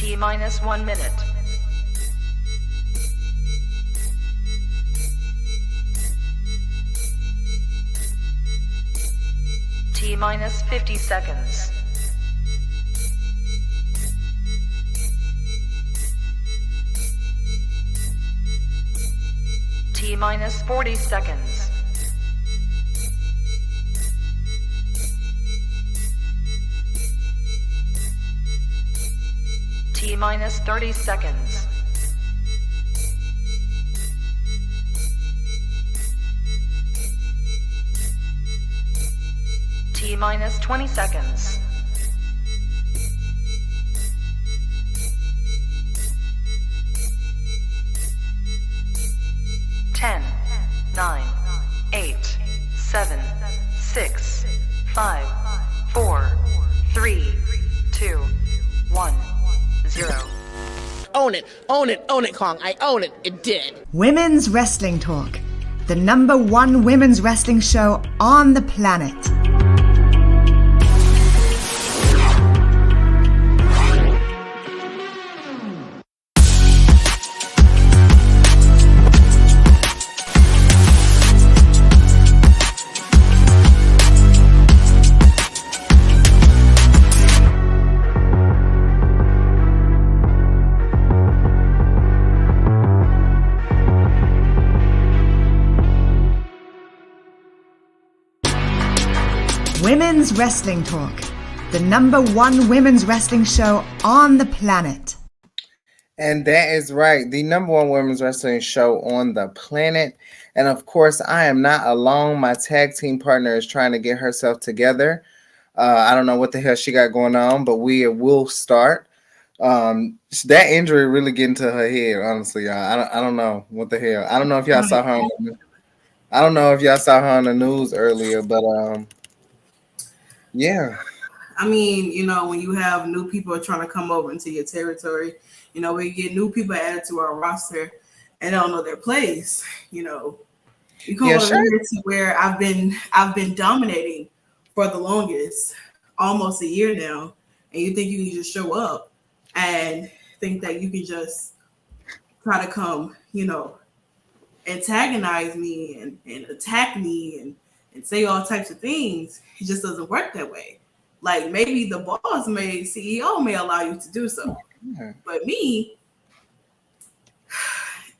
T minus 1 minute. T minus 50 seconds. T minus 40 seconds. T minus 30 seconds. T minus 20 seconds. Ten, 9, 8, 7, 6, 5, 4, 3, 2, 1, 0. Own it, own it, own it, Kong. I own it. It did. Women's Wrestling Talk, the #1 women's wrestling show on the planet. Women's Wrestling Talk, the #1 women's wrestling show on the planet. And that is right, the #1 women's wrestling show on the planet. And of course, I am not alone. My tag team partner is trying to get herself together. I don't know what the hell she got going on, but we will start. That injury really getting to her head, honestly, y'all. I don't know what the hell. I don't know if y'all saw her. I don't know if y'all saw her on the news earlier, but yeah. I mean, you know, when you have new people trying to come over into your territory, you know, we get new people added to our roster and don't know their place. You know, you come over here to where I've been dominating for the longest, almost a year now, and you think you can just show up and think that you can just try to come, you know, antagonize me and attack me and say all types of things. It just doesn't work that way. Like maybe the boss CEO may allow you to do so, but me,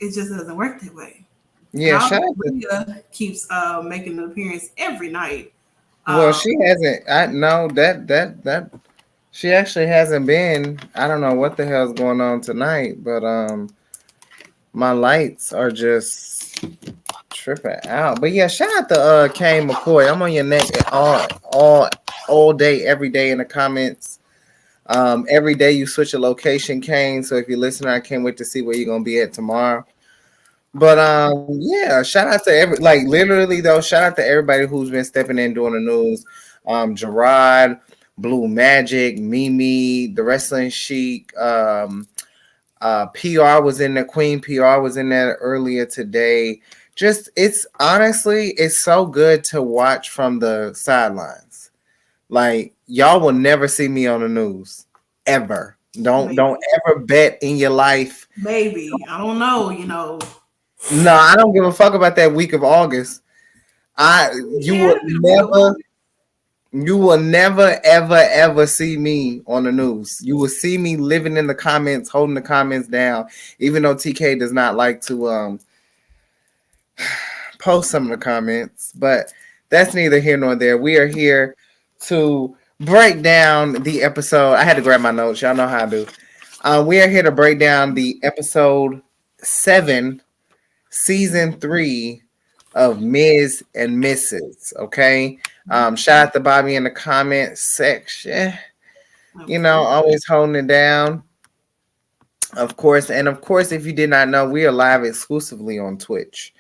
it just doesn't work that way. Yeah, Leah keeps making an appearance every night. Well, she hasn't. I know that she actually hasn't been. I don't know what the hell's going on tonight, but my lights are just tripping out. But yeah, shout out to Kane McCoy. I'm on your neck all day, every day in the comments. Every day you switch a location, Kane. So if you're listening, I can't wait to see where you're gonna be at tomorrow. But yeah, shout out to literally though, shout out to everybody who's been stepping in doing the news. Gerard, Blue Magic, Mimi, the Wrestling Chic, PR was in there, Queen PR was in there earlier today. Just it's so good to watch from the sidelines. Like y'all will never see me on the news ever. Don't ever bet in your life. Maybe I don't know. You know. No, I don't give a fuck about that week of August. You will never ever see me on the news. You will see me living in the comments, holding the comments down, even though TK does not like to post some of the comments, but that's neither here nor there. We are here to break down the episode. I had to grab my notes. Y'all know how I do. We are here to break down the episode 7, season 3 of Miz and Mrs. Okay. Shout out to Bobby in the comment section. You know, always holding it down. Of course, if you did not know, we are live exclusively on Twitch.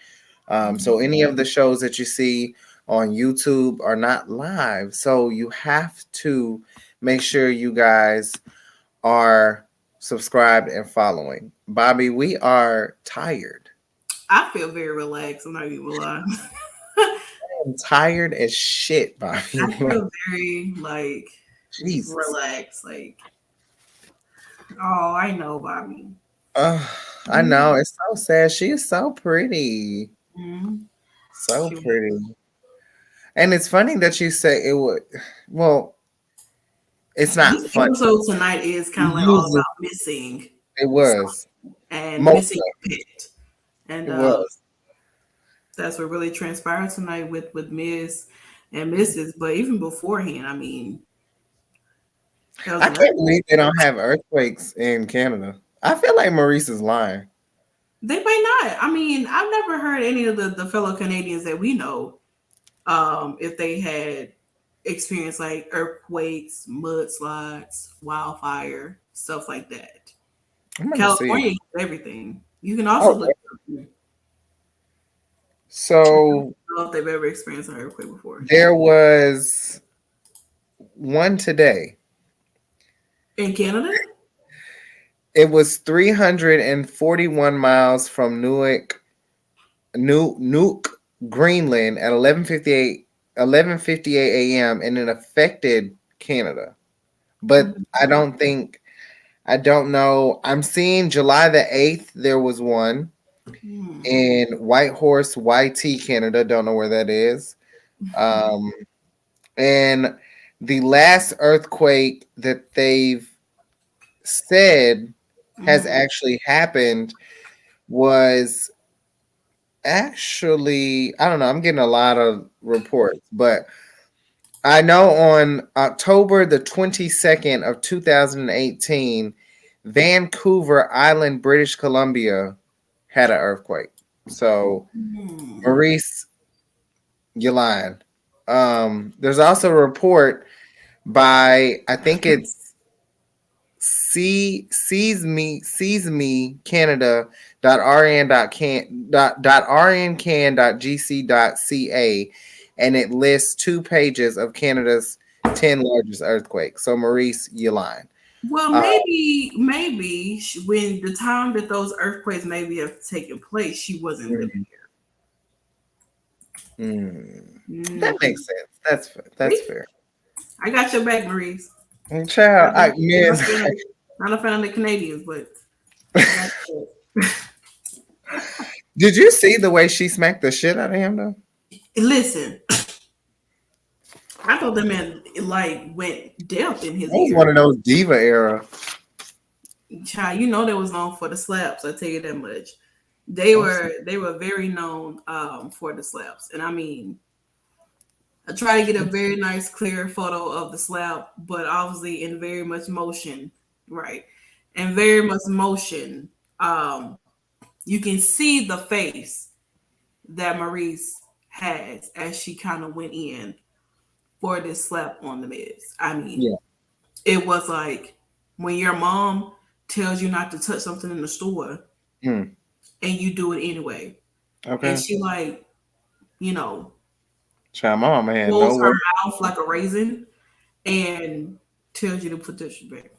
So any of the shows that you see on YouTube are not live. So you have to make sure you guys are subscribed and following. Bobby, we are tired. I feel very relaxed. I'm not even gonna lie. I'm tired as shit, Bobby. I feel very relaxed. Like Oh, I know, Bobby. Uh, I know it's so sad. She is so pretty, Mm-hmm. so pretty. And it's funny that you say it would. Well, it's not This funny. episode tonight is kind of like all Usually, about missing it was and most missing of a pet, and it was. that's what really transpired tonight with Miz and Mrs. But even beforehand, I mean, there was I an can't earthquake. believe they don't have earthquakes in Canada. I feel like Maurice is lying. They may not. I mean, I've never heard any of the fellow Canadians that we know if they had experienced like earthquakes, mudslides, wildfire, stuff like that. I'm gonna see. California has everything. You can also Oh, look. I don't so know if they've ever experienced an earthquake before there was one today. in Canada. It was 341 miles from Nuuk, Greenland at 11:58 a.m. and it affected Canada. But I don't know. I'm seeing July the 8th there was one Hmm. in Whitehorse, YT, Canada. Don't know where that is. Um, and the last earthquake that they've said has Mhm. actually happened was actually, I don't know, I'm getting a lot of reports, but I know on October the 22nd of 2018, Vancouver Island, British Columbia had an earthquake. So Hmm. Maurice, you lying. There's also a report by, I think it's sees me Canada .rncan.gc.ca, and it lists 2 pages of Canada's 10 largest earthquakes. So Maurice, you lying. Well, Uh, maybe when the time that those earthquakes maybe have taken place, she wasn't living that there. makes sense. That's See? fair. I got your back, Maurice. Child, Not Miz, not a fan of the Canadians, but I got your back. did you see the way she smacked the shit out of him though? Listen, I thought the man like went deaf in his That was ear. one of those diva era. Child, you know they was known for the slaps. I tell you that much. They were very known for the slaps, and I mean, I try to get a very nice, clear photo of the slap, but obviously in very much motion, right? And very much motion. You can see the face that Maurice has as she kind of went in for this slap on the Miz. I mean, Yeah. it was like when your mom tells you not to touch something in the store Hmm. and you do it anyway. And Okay. she like, you know, Child, my mama had no pulls her work. mouth like a raisin and tells you to put this back.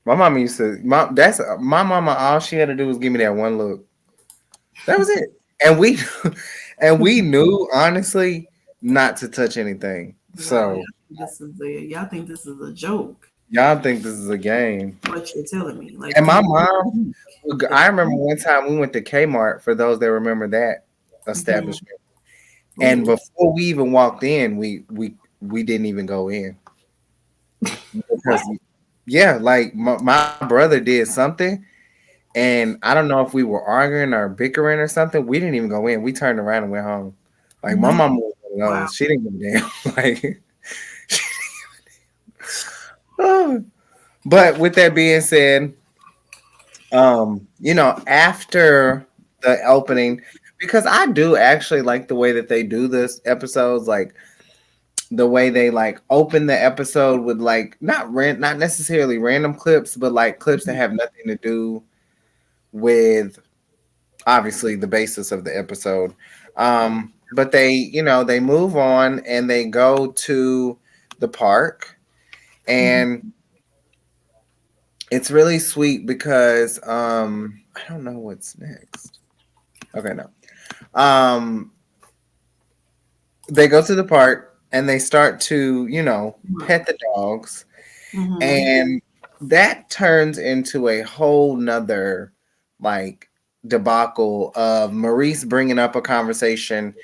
My mama used to. That's my mama. All she had to do was give me that one look. That was it. And we, and we knew honestly not to touch anything. Wow, So y'all think this is a joke. y'all think this is a game? What you're telling me. Like And my you mom, I remember one time we went to Kmart. For those that remember that Mhm. establishment, and Ooh. before we even walked in, we didn't even go in because What? yeah, like my brother did something. And I don't know if we were arguing or bickering or something. We didn't even go in. We turned around and went home. Like my No. mama was one of Wow. those. She didn't give a damn. Like, oh. But with that being said, after the opening, because I do actually like the way that they do this episodes, like the way they like open the episode with like not necessarily random clips, but like clips that have nothing to do with obviously the basis of the episode. But they move on and they go to the park, and it's really sweet because I don't know what's next. Okay, no. Um, they go to the park and they start to, pet the dogs. Mhm. And that turns into a whole nother like debacle of Maurice bringing up a conversation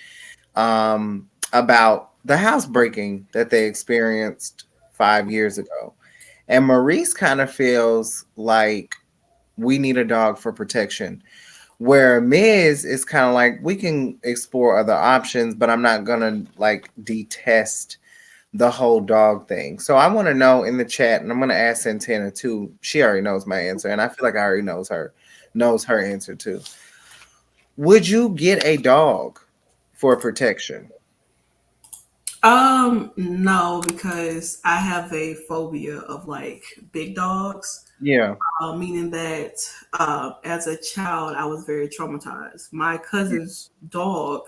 about the housebreaking that they experienced 5 years ago. And Maurice kind of feels like we need a dog for protection. Where Miz is kind of like, we can explore other options, but I'm not gonna like detest the whole dog thing. So I want to know in the chat, and I'm gonna ask Santana too. She already knows my answer, and I feel like I already knows her answer too. Would you get a dog for protection? No, because I have a phobia of like big dogs. Yeah. Meaning that as a child, I was very traumatized. My cousin's dog,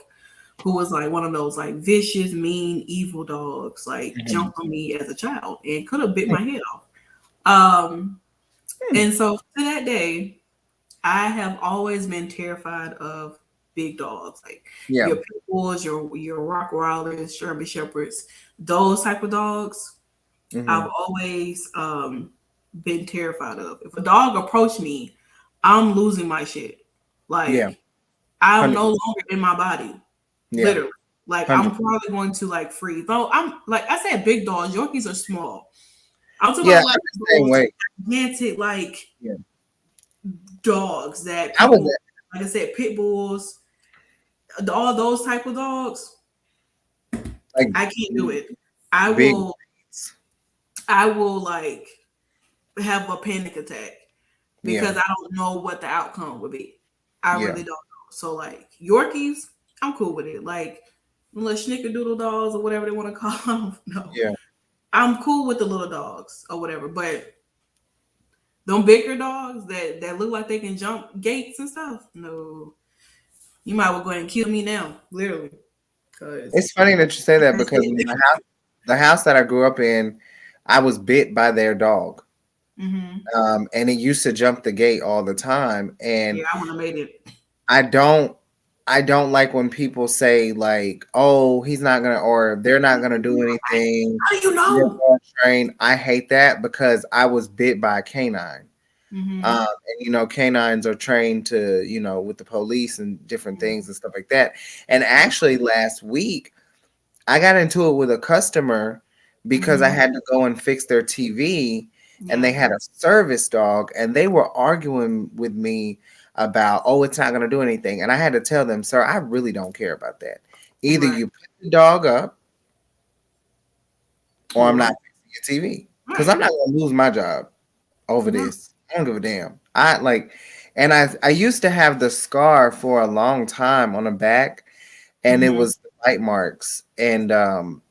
who was like one of those like vicious, mean, evil dogs, like Mhm. jumped on me as a child and could have bit my head off. Hmm. And so to that day, I have always been terrified of big dogs, like Yeah. your pit bulls, your Rottweilers, German shepherds, those type of dogs. I've Hmm. always been terrified of. If a dog approached me, I'm losing my shit. Yeah. Like I'm no 100%. longer in my body, Yeah. literally. Like I'm 100%. probably going to like freeze. Though I'm like I said, big dogs. Yorkies are small. I'm talking Yeah. about I'm like the same those way. gigantic like Yeah. dogs that I was people, like I said, pit bulls, all those type of dogs. like I can't do it. I big. will. I will like have a panic attack Yeah. because I don't know what the outcome would be. I Yeah. really don't know. So like Yorkies, I'm cool with it. Like little snickerdoodle dogs or whatever they want to call them. No, Yeah. I'm cool with the little dogs or whatever. But them bigger dogs that look like they can jump gates and stuff. No, you might well go ahead and kill me now, literally. Cause It's funny that you say that that's because in it. the house that I grew up in, I was bit by their dog. Hmm. And it used to jump the gate all the time. Yeah, And I would have made it. I don't I don't like when people say like, "Oh, he's not gonna," or "They're not gonna do anything. How do you They're know? well trained." I hate that because I was bit by a canine. Hmm. And canines are trained to, with the police and different things and stuff like that. And actually, last week I got into it with a customer because I Hmm. had to go and fix their TV, and they Yeah. had a service dog, and they were arguing with me about, oh, it's not going to do anything. And I had to tell them, sir, I really don't care about that. Either Right. you put the dog up or I'm Or not fixing your TV because I'm right. not going to lose my job over No. this. I don't give a damn. And I used to have the scar for a long time on the back, and it Hmm. was the bite marks. And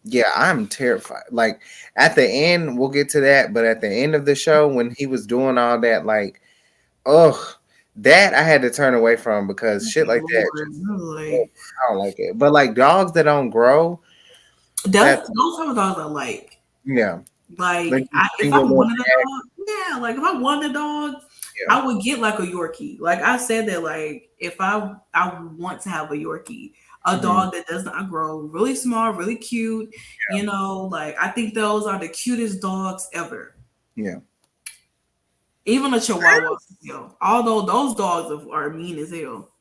yeah, I'm terrified. Like at the end, we'll get to that, but at the end of the show, when he was doing all that, like, oh, that I had to turn away from because shit like that Lord, just, oh, like I don't like it. But like dogs that don't grow, that those type of dogs I like. yeah, like If bring I your little wanted a bag, dog, yeah, like if I wanted a dog, yeah, I would get like a Yorkie. Like I said that like if I want to have a Yorkie, a mhm, dog that does not grow, really small, really cute, like I think those are the cutest dogs ever. yeah. Even a Chihuahua, although those dogs are mean as hell.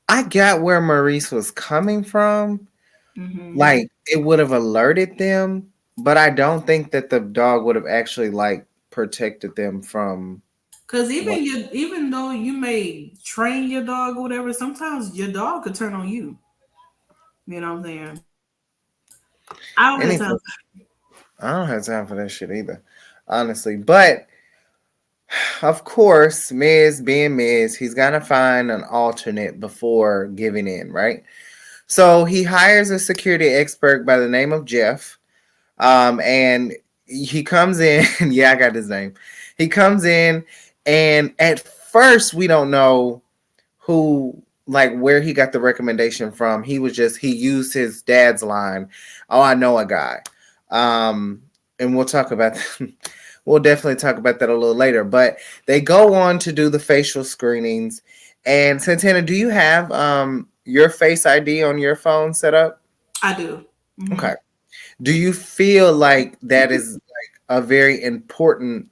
I got where Maurice was coming from. Hmm. Like it would have alerted them, but I don't think that the dog would have actually like protected them from Cause what. even though you may train your dog or whatever, sometimes your dog could turn on you. You know what I'm saying? I don't have Anyway, time. I don't have time for that shit either, honestly. But of course, Miz being Miz, he's gonna find an alternate before giving in, right? So he hires a security expert by the name of Jeff. And he comes in, yeah, I got his name. He comes in, and at first we don't know who, like, where he got the recommendation from. He used his dad's line. Oh, I know a guy. And we'll talk about we'll definitely talk about that a little later. But they go on to do the facial screenings. And Santana, do you have your Face ID on your phone set up? I do. Hmm. Okay. Do you feel like that is like a very important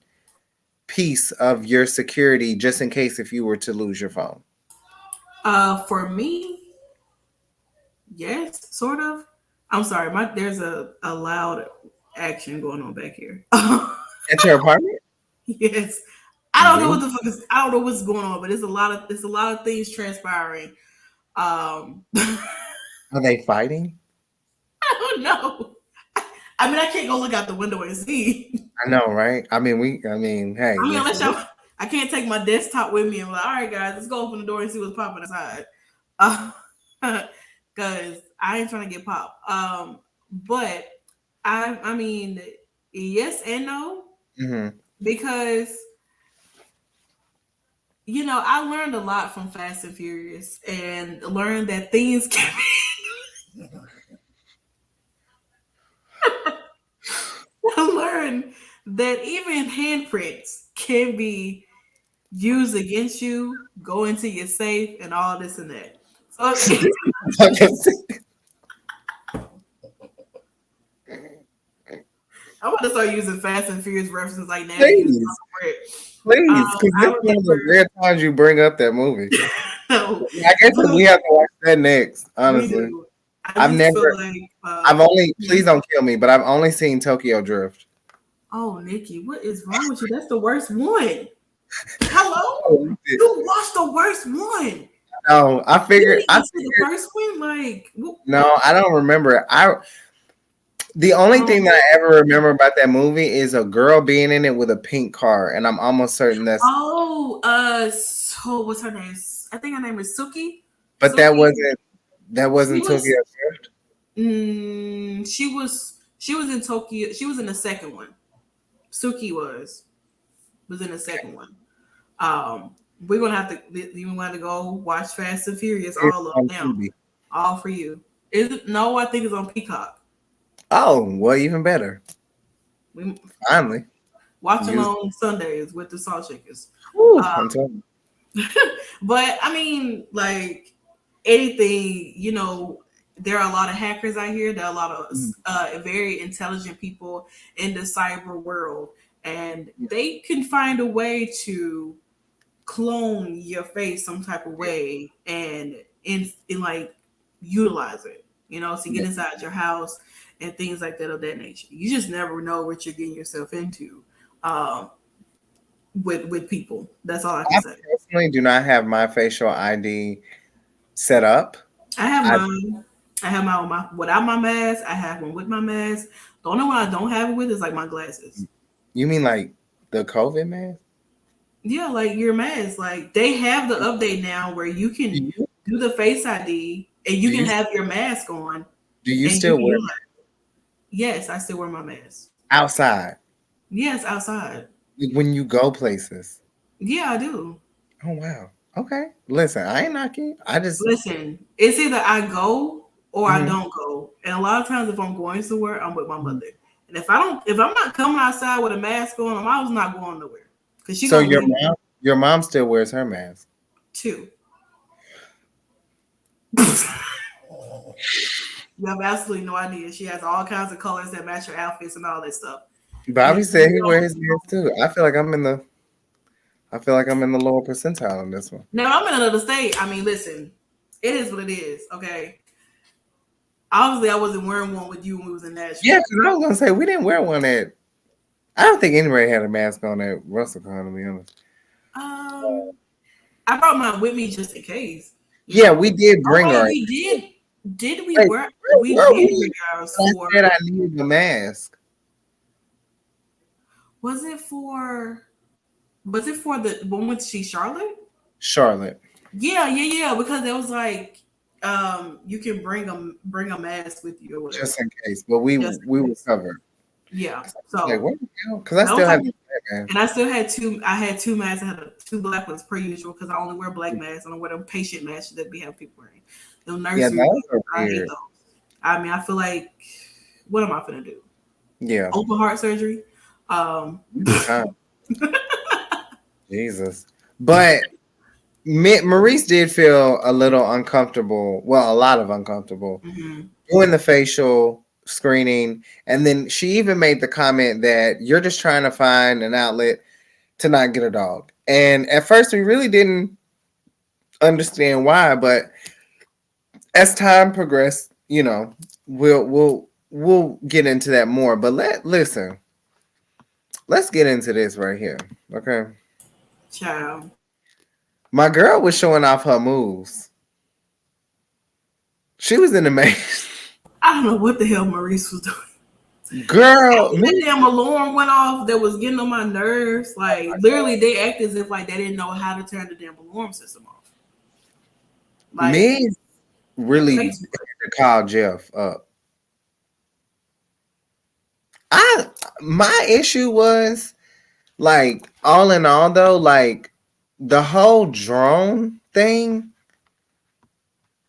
piece of your security just in case if you were to lose your phone? For me, yes, sort of. I'm sorry, there's a loud action going on back here. At your apartment? Yes. I don't know what the fuck is. I don't know what's going on, but it's a lot of things transpiring. Are they fighting? I don't know. I mean, I can't go look out the window and see. I know, right? I mean, hey. I mean, I can't take my desktop with me and be like, all right, guys, let's go open the door and see what's popping inside. Because I ain't trying to get popped. But I mean, yes and no. Mm-hmm. Because I learned a lot from Fast and Furious and learned that things can be. I learned that even handprints can be used against you, go into your safe, and all this and that. So I'm about to start using Fast and Furious references like that. Please, because this is one of the rare times you bring up that movie. No, I guess we have to watch that next. Honestly, I've never. I've only. Please don't kill me, but I've only seen Tokyo Drift. Oh, Nikki, what is wrong with you? That's the worst one. Hello, you watched the worst one. No, I figured. The first one, like. No, I don't remember. The only thing that I ever remember about that movie is a girl being in it with a pink car, and I'm almost certain that's. So what's her name? I think her name is Suki. But Suki. that wasn't Tokyo Drift. She was in Tokyo. She was in the second one. Suki was in the second one. We're gonna have to go watch Fast and Furious all of them. All for you. Is it? No, I think it's on Peacock. Oh, well, even better. Finally. Watching on Sundays with the Salt Shakers. I'm telling you. But I mean, like anything, there are a lot of hackers out here. There are a lot of very intelligent people in the cyber world, and they can find a way to clone your face some type of way and in like utilize it, to get inside your house and things like that of that nature. You just never know what you're getting yourself into with people. That's all I can say. I personally do not have my facial ID set up. I have mine. I have my without my mask. I have one with my mask. The only one I don't have it with is like my glasses. You mean like the COVID mask? Yeah, like your mask. Like they have the update now where you can do the Face ID and you can have your mask on. Do you still wear it? Yes, I still wear my mask. Outside? Yes, outside. When you go places? Yeah, I do. Oh, wow. Okay. Listen, I ain't knocking. Listen, it's either I go or I don't go. And a lot of times if I'm going somewhere, I'm with my mother. And if I'm not coming outside with a mask on, I was not going nowhere. So your mom still wears her mask? Too. You have absolutely no idea. She has all kinds of colors that match her outfits and all that stuff. Bobby said he wears his mask too. I feel like I'm in the lower percentile on this one. No, I'm in another state. I mean, listen, it is what it is. Okay. Obviously, I wasn't wearing one with you when we was in Nashville. Yeah, because I was gonna say we didn't wear one at. I don't think anybody had a mask on at WrestleCon, to be honest. I brought mine with me just in case. Yeah, we did bring her. We did. Did we wear? We did bring ours for. I said I needed the mask. Was it for the one with Charlotte? Charlotte. Yeah. Because it was like, you can bring a mask with you or whatever. Just in case, but we were covered. Yeah. So because I still have. And I still had two. I had two masks. I had two black ones per usual because I only wear black masks. I don't wear them patient masks that we have people wearing. Them nurses. I hate those. I mean, I feel like, what am I gonna do? Yeah. Open heart surgery. Jesus. But Maurice did feel a little uncomfortable. Well, a lot of uncomfortable doing the facial screening. And then she even made the comment that you're just trying to find an outlet to not get a dog. And at first we really didn't understand why, but as time progressed, we'll get into that more. But let's get into this right here. Okay. Child. My girl was showing off her moves. She was in the maze. I don't know what the hell Maurice was doing. Girl, that damn alarm went off that was getting on my nerves. Like literally, they act as if like they didn't know how to turn the damn alarm system off. Like, me really had to call Jeff up. My issue was like all in all though, like the whole drone thing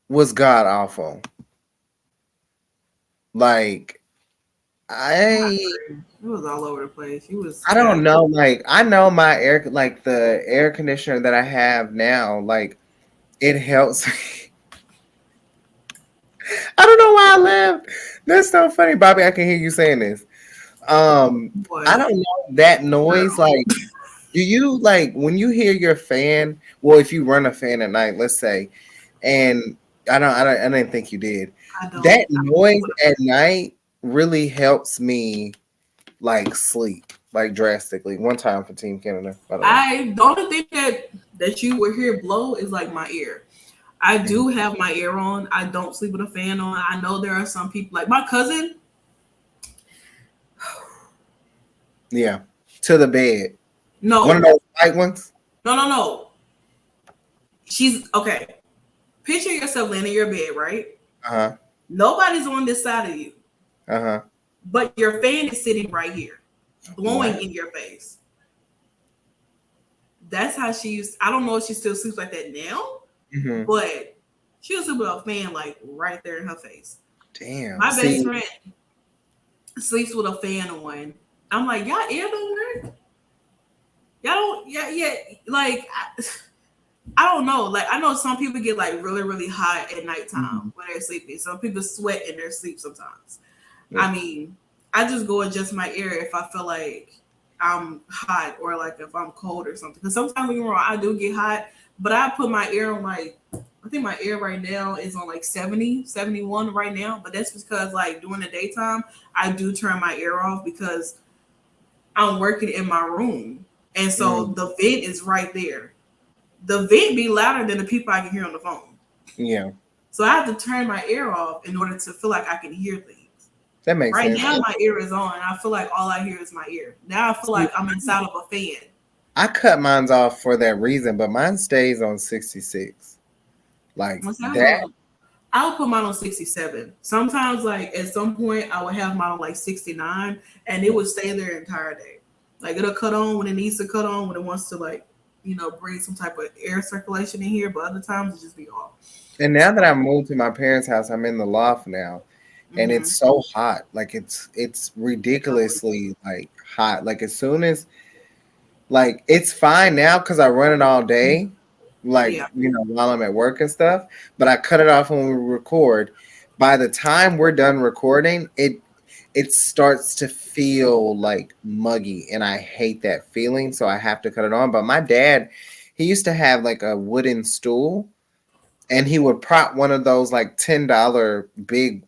was god awful. Like it was all over the place. I don't know. Like I know my the air conditioner that I have now, like it helps. I don't know why I laughed. That's so funny, Bobby. I can hear you saying this. I don't know that noise. Like, do you like when you hear your fan? Well, if you run a fan at night, let's say, and I didn't think you did. That noise at night really helps me like sleep like drastically. One time for Team Canada. The only thing that you would hear blow is like my ear. I do have my ear on. I don't sleep with a fan on. I know there are some people like my cousin. Yeah, to the bed. No, one of those white ones. No. She's okay. Picture yourself laying in your bed, right? Nobody's on this side of you. But your fan is sitting right here, blowing in your face. That's how she used. I don't know if she still sleeps like that now, but she was sleep with a fan like right there in her face. Damn. My best friend sleeps with a fan on. I'm like, y'all air don't work? Y'all don't, yeah. Like, I don't know. Like, I know some people get like really, really hot at nighttime when they're sleeping. Some people sweat in their sleep sometimes. Yeah. I mean, I just go adjust my ear if I feel like I'm hot or like if I'm cold or something. Because sometimes when I do get hot, but I put my ear on like, I think my ear right now is on like 70, 71 right now. But that's because like during the daytime, I do turn my ear off because I'm working in my room. And so the vent is right there. The vent be louder than the people I can hear on the phone. Yeah. So I have to turn my ear off in order to feel like I can hear things. That makes sense. Right now my ear is on and I feel like all I hear is my ear. Now I feel like I'm inside of a fan. I cut mine off for that reason, but mine stays on 66. Like that. I'll put mine on 67. Sometimes, like at some point, I would have mine on like 69, and it would stay there the entire day. Like it'll cut on when it needs to cut on, when it wants to like, bring some type of air circulation in here. But other times, it just be off. And now that I moved to my parents' house, I'm in the loft now, and it's so hot. Like it's ridiculously like hot. Like as soon as, like it's fine now because I run it all day. Like, while I'm at work and stuff, but I cut it off when we record. By the time we're done recording, it starts to feel like muggy, and I hate that feeling, so I have to cut it on. But my dad, he used to have like a wooden stool, and he would prop one of those like $10 big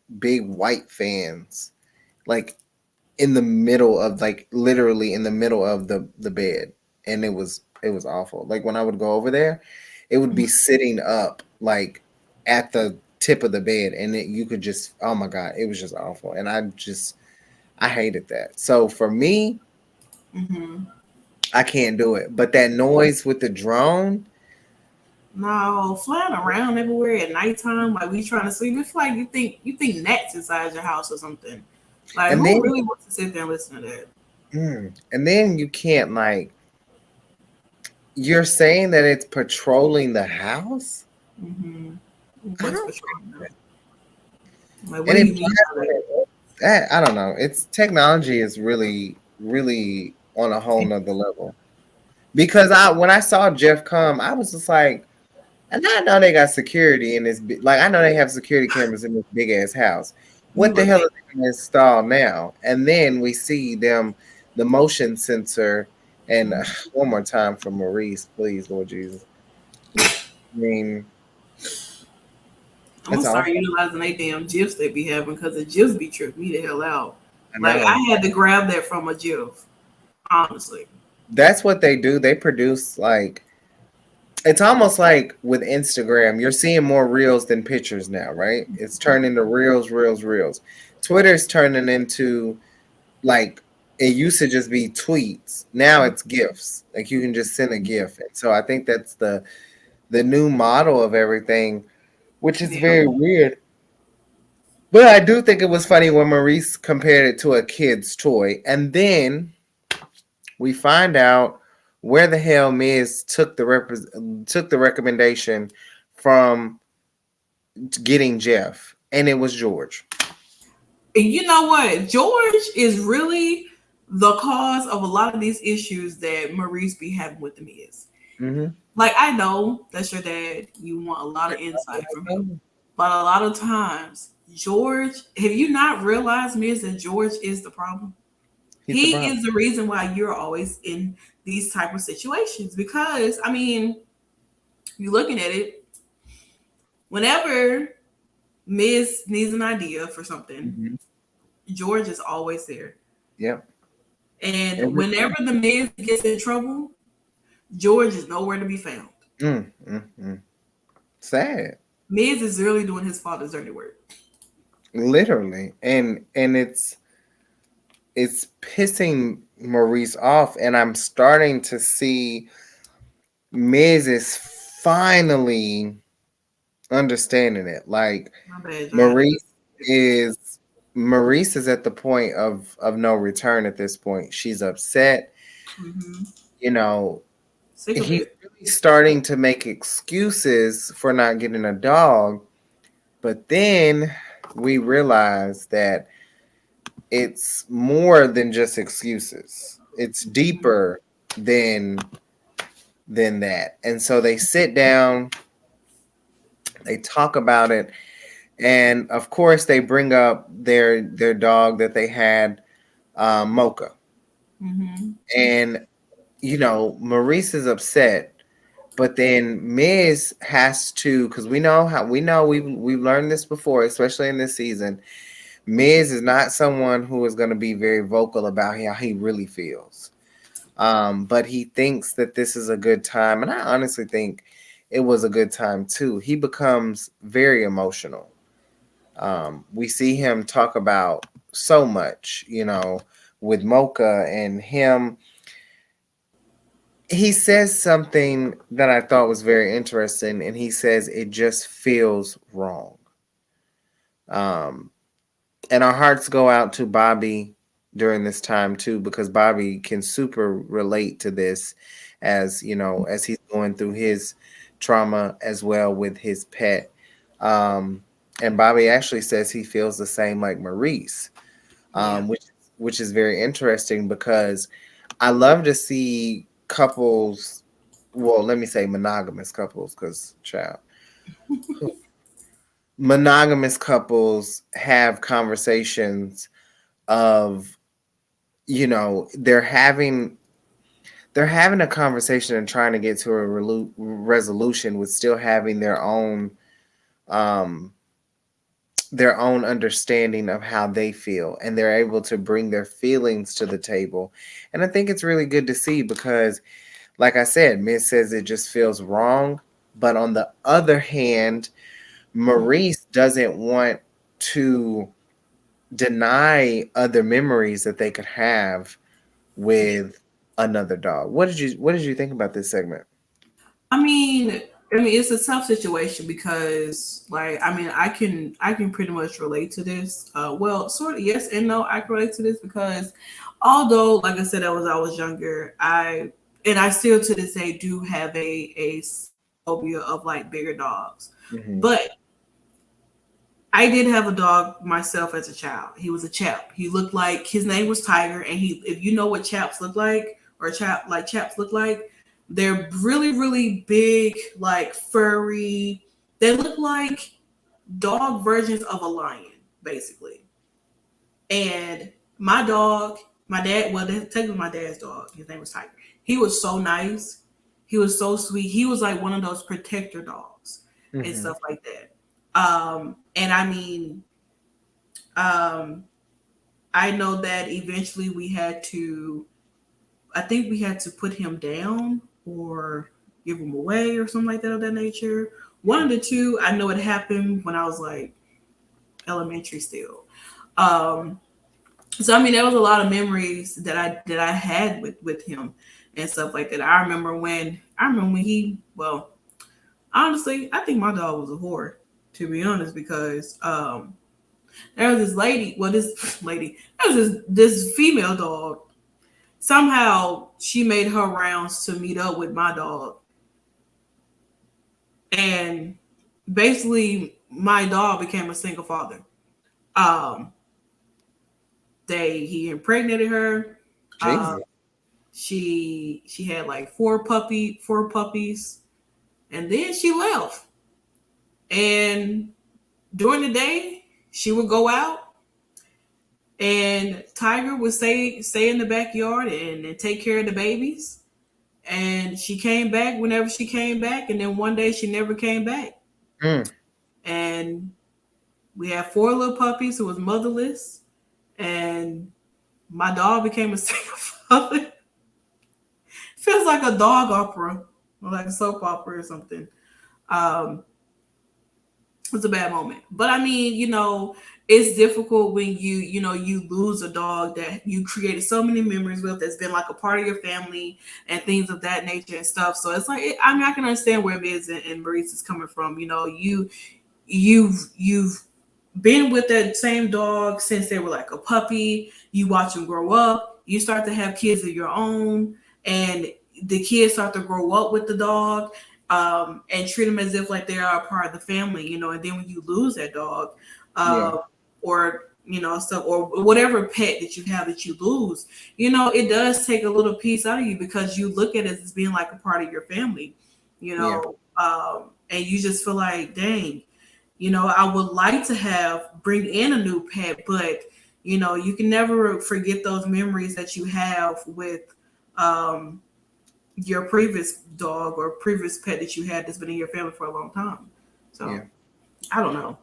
white fans, like in the middle of like literally in the middle of the bed, and it was awful. Like when I would go over there, it would be sitting up like at the tip of the bed, and you could just, oh my God, it was just awful. And I hated that. So for me, I can't do it. But that noise with the drone. No, flying around everywhere at nighttime, like we trying to sleep. It's like you think gnats inside your house or something. Like who really wants to sit there and listen to that? And then you can't like. You're saying that it's patrolling the house? What's patrolling? Like, I don't know. It's technology is really, really on a whole nother level. Because when I saw Jeff come, I was just like, and I know they got security in this. Like I know they have security cameras in this big ass house. What the hell are they going to install now? And then we see the motion sensor And one more time for Maurice, please, Lord Jesus. I mean, I'm gonna that's start awful. utilizing they damn gifs they be having because the gifs be tripping me the hell out. I Like know. I had to grab that from a gif, honestly. That's what they do. They produce like it's almost like with Instagram, you're seeing more reels than pictures now, right? It's turning into reels, reels, reels. Twitter's turning into like it used to just be tweets. Now it's GIFs. Like you can just send a GIF. And so I think that's the new model of everything, which is Yeah. very weird. But I do think it was funny when Maurice compared it to a kid's toy. And then we find out where the hell Miz took the recommendation from getting Jeff, and it was George. And you know what? George is really the cause of a lot of these issues that Maurice be having with the Miz. Mm-hmm. Like I know that's your dad. You want a lot of insight from him. But a lot of times, George, have you not realized, Miz, that George is the problem? He's the He problem. is the reason why you're always in these type of situations. Because I mean, you're looking at it, whenever Miz needs an idea for something, Mm-hmm. George is always there. Yep. And Every whenever time. the Miz gets in trouble, George is nowhere to be found. Mm. Sad, Miz is really doing his father's dirty work. literally, and it's pissing Maurice off, and I'm starting to see Miz is finally understanding it. Like My bad, y'all. Maurice is Maurice is at the point of no return at this point. She's upset. Mm-hmm. You know, Sick of he's it. really starting to make excuses for not getting a dog. But then we realize that it's more than just excuses. It's Mhm. deeper than that. And so they sit down, they talk about it, and of course they bring up their dog that they had, Mocha. Mhm. And Maurice is upset, but then Miz has to, because we've learned this before, especially in this season. Miz is not someone who is going to be very vocal about how he really feels. But he thinks that this is a good time, and I honestly think it was a good time too. He becomes very emotional. We see him talk about so much, with Mocha and him. He says something that I thought was very interesting, and he says it just feels wrong. Um, and our hearts go out to Bobby during this time too, because Bobby can super relate to this, as he's going through his trauma as well with his pet. Um, and Bobby actually says he feels the same like Maurice, Yeah. which is very interesting because I love to see couples. Well, let me say monogamous couples, because child, monogamous couples have conversations of they're having a conversation and trying to get to a resolution with still having um their own understanding of how they feel, and they're able to bring their feelings to the table. And I think it's really good to see because, like I said, Miss says it just feels wrong, but on the other hand, Maurice doesn't want to deny other memories that they could have Yeah. with another dog. What did you think about this segment? I mean, it's a tough situation because, like, I mean, I can pretty much relate to this. Well, sort of yes and no. I can relate to this because, although, like I said, I was younger, I still to this day do have a phobia of like bigger dogs, Hmm. but I did have a dog myself as a child. He was a chap. He looked like his name was Tiger, and if you know what chaps look like, or chaps look like, they're really, really big, like furry. They look like dog versions of a lion, basically. And my dad, well, that's technically my dad's dog. His name was Tiger. He was so nice. He was so sweet. He was like one of those protector dogs and stuff like that. And I mean, I know that eventually I think we had to put him down or give him away or something like that of that nature. One of the two, I know it happened when I was like elementary still. So I mean, there was a lot of memories that I had with him and stuff like that. I remember when he, well, honestly, I think my dog was a whore, to be honest, because there was this lady, there was this female dog. Somehow she made her rounds to meet up with my dog. And basically my dog became a single father. He impregnated her. She had like four puppies, and then she left. And during the day, she would go out, and Tiger would stay in the backyard and take care of the babies. And she came back whenever she came back, and then one day she never came back. And we had four little puppies who was motherless, and my dog became a single father. Feels like a dog opera, or like a soap opera or something. It's a bad moment, but I mean, it's difficult when you lose a dog that you created so many memories with, that's been like a part of your family and things of that nature and stuff. So it's like, I mean, I can understand where Miz and Maurice is coming from. You've been with that same dog since they were like a puppy. You watch them grow up. You start to have kids of your own, and the kids start to grow up with the dog, and treat them as if like they are a part of the family, and then when you lose that dog, or stuff, or whatever pet that you have that you lose, it does take a little piece out of you, because you look at it as being like a part of your family, and you just feel like, dang, I would like to bring in a new pet, but you can never forget those memories that you have with your previous dog or previous pet that you had that's been in your family for a long time. So I don't know.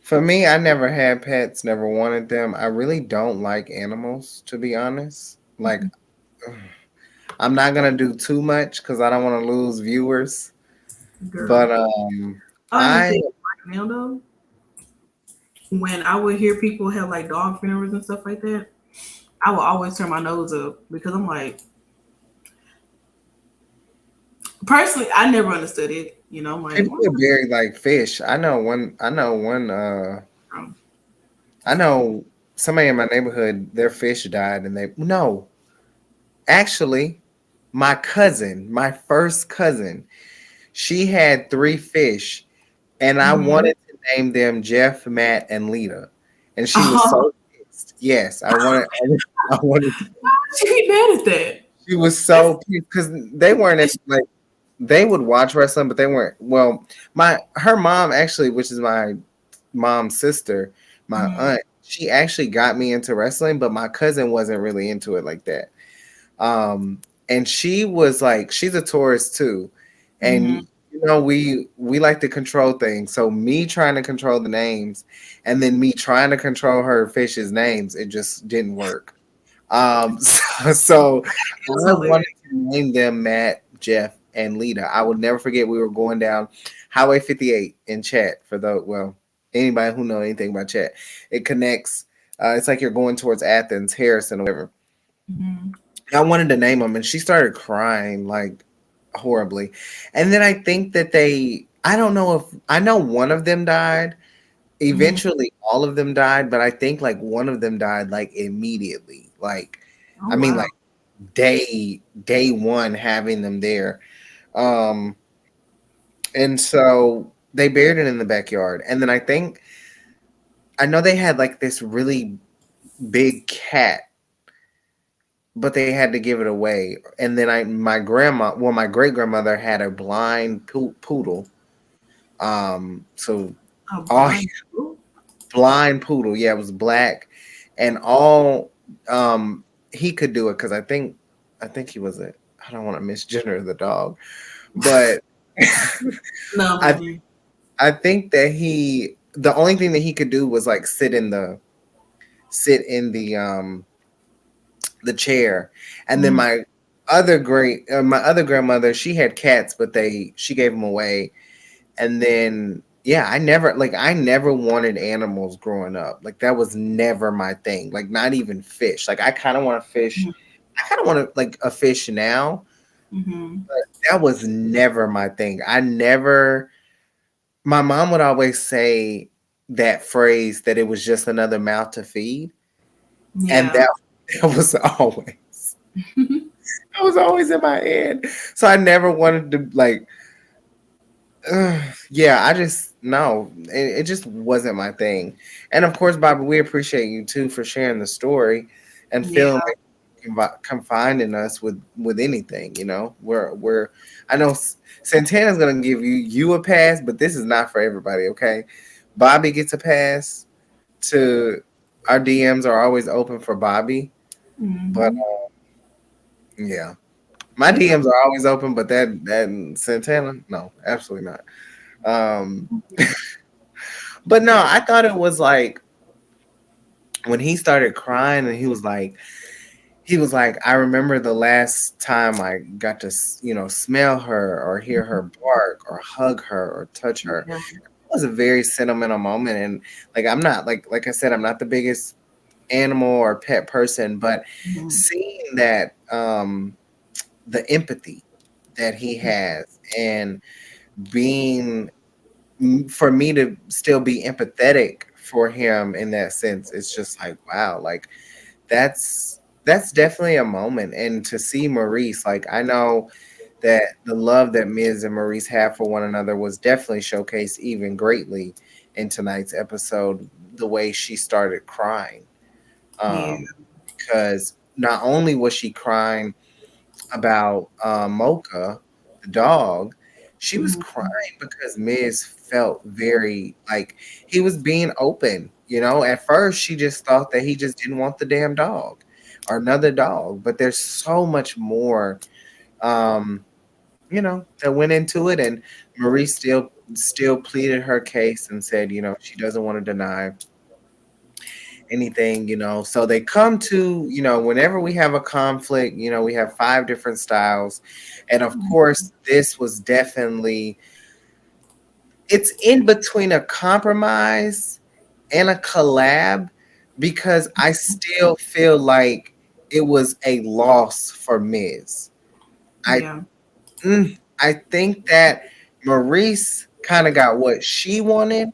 For me, I never had pets, never wanted them. I really don't like animals, to be honest. Like, I'm not gonna do too much because I don't want to lose viewers. Girl. But right now though, when I would hear people have like dog funerals and stuff like that, I would always turn my nose up, because I'm like, personally, I never understood it. I'm like, people bury like fish. I know somebody in my neighborhood, their fish died, and actually, my first cousin, she had 3 fish, and I wanted to name them Jeff, Matt, and Lita, and she was so pissed. Yes, I wanted. She be mad at that. She was so pissed because they weren't like, they would watch wrestling, but they weren't. Well, her mom actually, which is my mom's sister, my aunt, she actually got me into wrestling, but my cousin wasn't really into it like that. And she was like, she's a Taurus too, and we like to control things. So me trying to control the names, and then me trying to control her fish's names, it just didn't work. So I wanted to name them Matt, Jeff, and Lita. I will never forget, we were going down Highway 58 in Chat. Anybody who knows anything about Chat, it connects. It's like you're going towards Athens, Harrison, or whatever. I wanted to name them, and she started crying like horribly. And then I think that I know one of them died. Eventually, all of them died, but I think like one of them died like immediately. Like, like day one having them there. And so they buried it in the backyard. And then I know they had like this really big cat, but they had to give it away. And then my great grandmother had a blind poodle. Blind poodle. Yeah, it was black, and all he could do it because I think he was I don't want to misgender the dog, but No, I baby. I think that the only thing that he could do was like sit in the chair. And then my other grandmother, she had cats, but she gave them away. And then yeah, I never wanted animals growing up. Like that was never my thing. Like not even fish. Like I kind of want to fish. I kind of want to like a fish now, Mm-hmm. but that was never my thing. My mom would always say that phrase that it was just another mouth to feed. And Yeah. that was always that was always in my head. So I never wanted to like yeah, I just no, it just wasn't my thing. And of course, Bobby, we appreciate you too for sharing the story and Yeah. feeling like confining us with anything. You know, we're I know Santana's gonna give you a pass, but this is not for everybody. Okay, Bobby gets a pass. To our DMs are always open for Bobby, but Mm-hmm. yeah. My DMs are always open, but that Santana, no, absolutely not. Um, but no, I thought it was like when he started crying and he was like, I remember the last time I got to smell her or hear her bark or hug her or touch her. Yeah. It was a very sentimental moment, and like I'm not like I said, I'm not the biggest animal or pet person, but Mm-hmm. seeing that the empathy that he has and being for me to still be empathetic for him in that sense, it's just like wow, like that's definitely a moment. And to see Maurice, like I know that the love that Miz and Maurice have for one another was definitely showcased even greatly in tonight's episode, the way she started crying. Yeah. Because not only was she crying about Mocha, the dog, she was Mm-hmm. crying because Miz felt very like he was being open. You know, at first she just thought that he just didn't want the damn dog or another dog, but there's so much more, um, that went into it. And Marie still pleaded her case and said, she doesn't want to deny anything. So they come to, whenever we have a conflict, we have 5 different styles. And of course, this was definitely, it's in between a compromise and a collab, because I still feel like it was a loss for Miz. I Yeah. I think that Maurice kind of got what she wanted,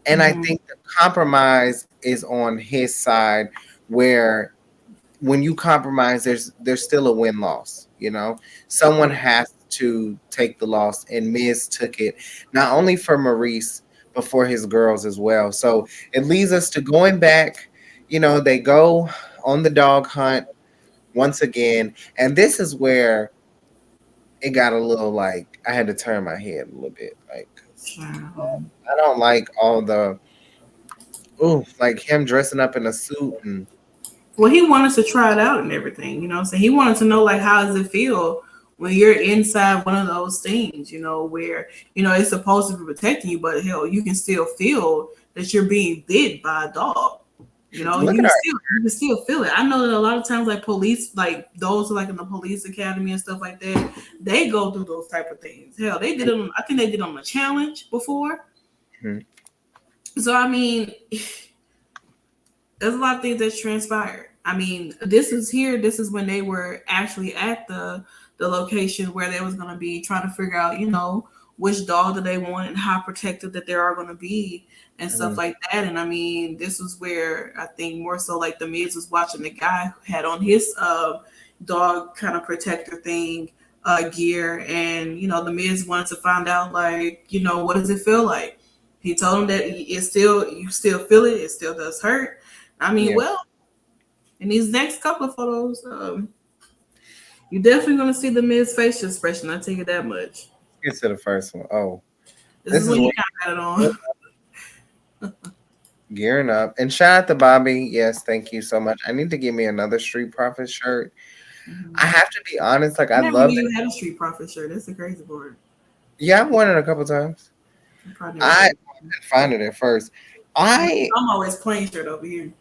and I Mm-hmm. think the compromise is on his side, where when you compromise, there's still a win loss. Someone Yeah. has to take the loss, and Miz took it not only for Maurice but for his girls as well. So it leads us to going back. They go on the dog hunt once again, and this is where it got a little like I had to turn my head a little bit, like 'cause Child. I don't like all the like him dressing up in a suit and Well, he wanted to try it out and everything, so he wanted to know like how does it feel when you're inside one of those things, where it's supposed to be protecting you, but hell, you can still feel that you're being bit by a dog. look at our You can still feel it. I know that a lot of times, like police, like those who like in the police academy and stuff like that, they go through those type of things. Hell, they did them. I think they did on a challenge before. Mhm. So I mean, there's a lot of things that transpired. I mean, this is here. This is when they were actually at the location where they was going to be trying to figure out, which dog do they want and how protective that they are going to be and stuff Mhm. like that. And I mean, this was where I think more so like the Miz was watching the guy who had on his dog kind of protector thing gear, and the Miz wanted to find out like, what does it feel like? He told him that you still feel it. It still does hurt. I mean, Yeah, well, in these next couple of photos, you're definitely gonna see the Miz facial expression. I tell you that much. get to the first one. Oh, This this is is when you what got it on. gearing up. And shout out to Bobby. Yes, thank you so much. I need to give me another Street Profit shirt. I have to be honest, like I never love knew it. you had a Street Profit shirt. That's the crazy part. Yeah, I've worn it a couple times. I didn't find it at first. I I'm always plain shirt over here.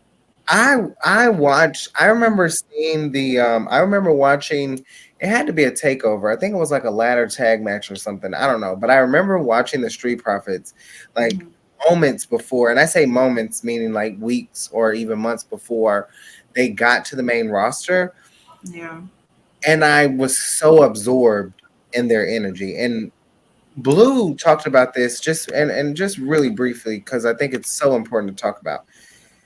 I watched. I remember seeing the. I remember watching. It had to be a takeover. I think it was like a ladder tag match or something. I don't know, but I remember watching the Street Profits like moments before, and I say moments meaning like weeks or even months before they got to the main roster. Yeah. And I was so absorbed in their energy. And Blue talked about this and just really briefly because I think it's so important to talk about.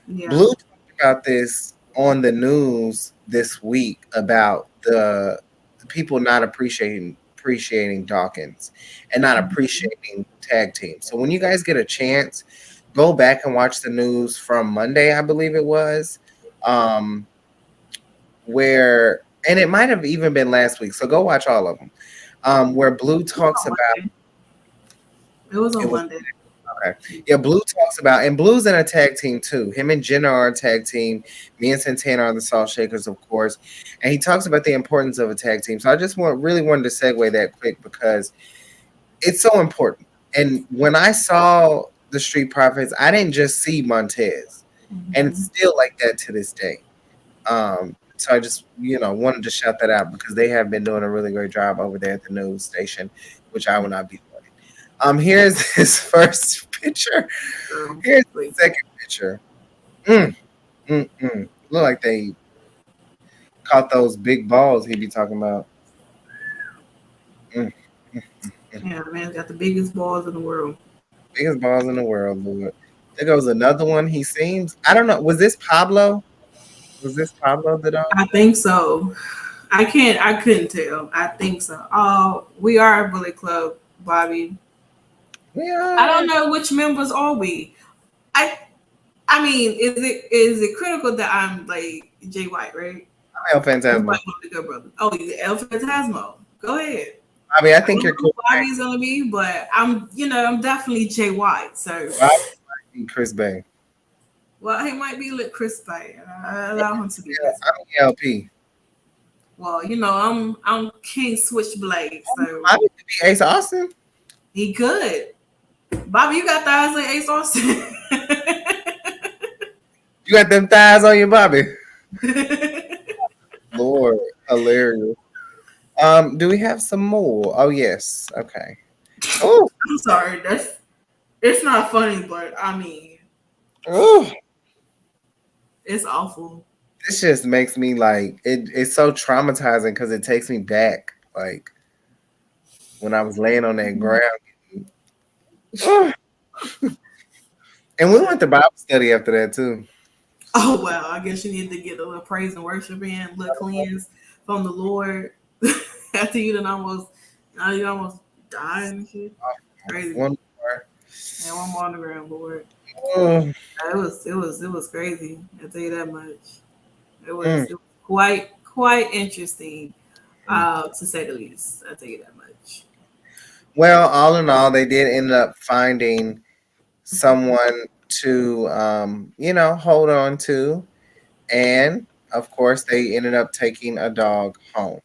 Yeah. Blue talked about this on the news this week about the people not appreciating Dawkins and not appreciating tag teams. So when you guys get a chance, go back and watch the news from Monday, I believe it was, where and it might have even been last week. So go watch all of them. Where Blue talks about it was on it was Monday. Okay. Yeah, Blue talks about, and Blue's in a tag team too. Him and Jenna are a tag team. Me and Santana are the Salt Shakers, of course. And he talks about the importance of a tag team. So I just really wanted to segue that quick because it's so important. And when I saw the Street Profits, I didn't just see Montez. And it's still like that to this day. So I just, wanted to shout that out because they have been doing a really great job over there at the news station, which I will not be doing. Here's his first picture. Here's the second picture. Look like they caught those big balls he be talking about. Yeah, man, got the biggest balls in the world. Biggest balls in the world, Lord. There goes another one. He seems, I don't know. Was this Pablo? Was this Pablo the dog? I think so. I couldn't tell. I think so. Oh, we are a Bullet Club, Bobby. We are. I don't know which members are we. I mean, is it critical that I'm like Jay White, right? I'm El Phantasmo. Oh, you're El Phantasmo. Go ahead. I mean, I think you're cool. Bobby's gonna be, but I'm definitely Jay White. So Bobby might be Chris Bay. Well, he might be like Chris Bay. I allow him to be. Yeah, I'm ELP. Well, I'm King Switchblade. So Bobby could be Ace Austin. He could. Bobby, you got thighs like Ace Austin. You got them thighs on you, Bobby. Lord, hilarious. Do we have some more? Oh yes. Okay. Oh, I'm sorry. It's not funny, but I mean, oh, it's awful. this just makes me like it's so traumatizing because it takes me back, like when I was laying on that ground. And we went to Bible study after that too. Oh well, I guess you need to get a little praise and worship in, a little cleanse from the Lord after you almost died and shit. Crazy. One more. And one more on the ground, Lord. Oh. It was crazy. I'll tell you that much. It was quite interesting, to say the least. I'll tell you that much. Well, all in all, they did end up finding someone to hold on to, and of course they ended up taking a dog home.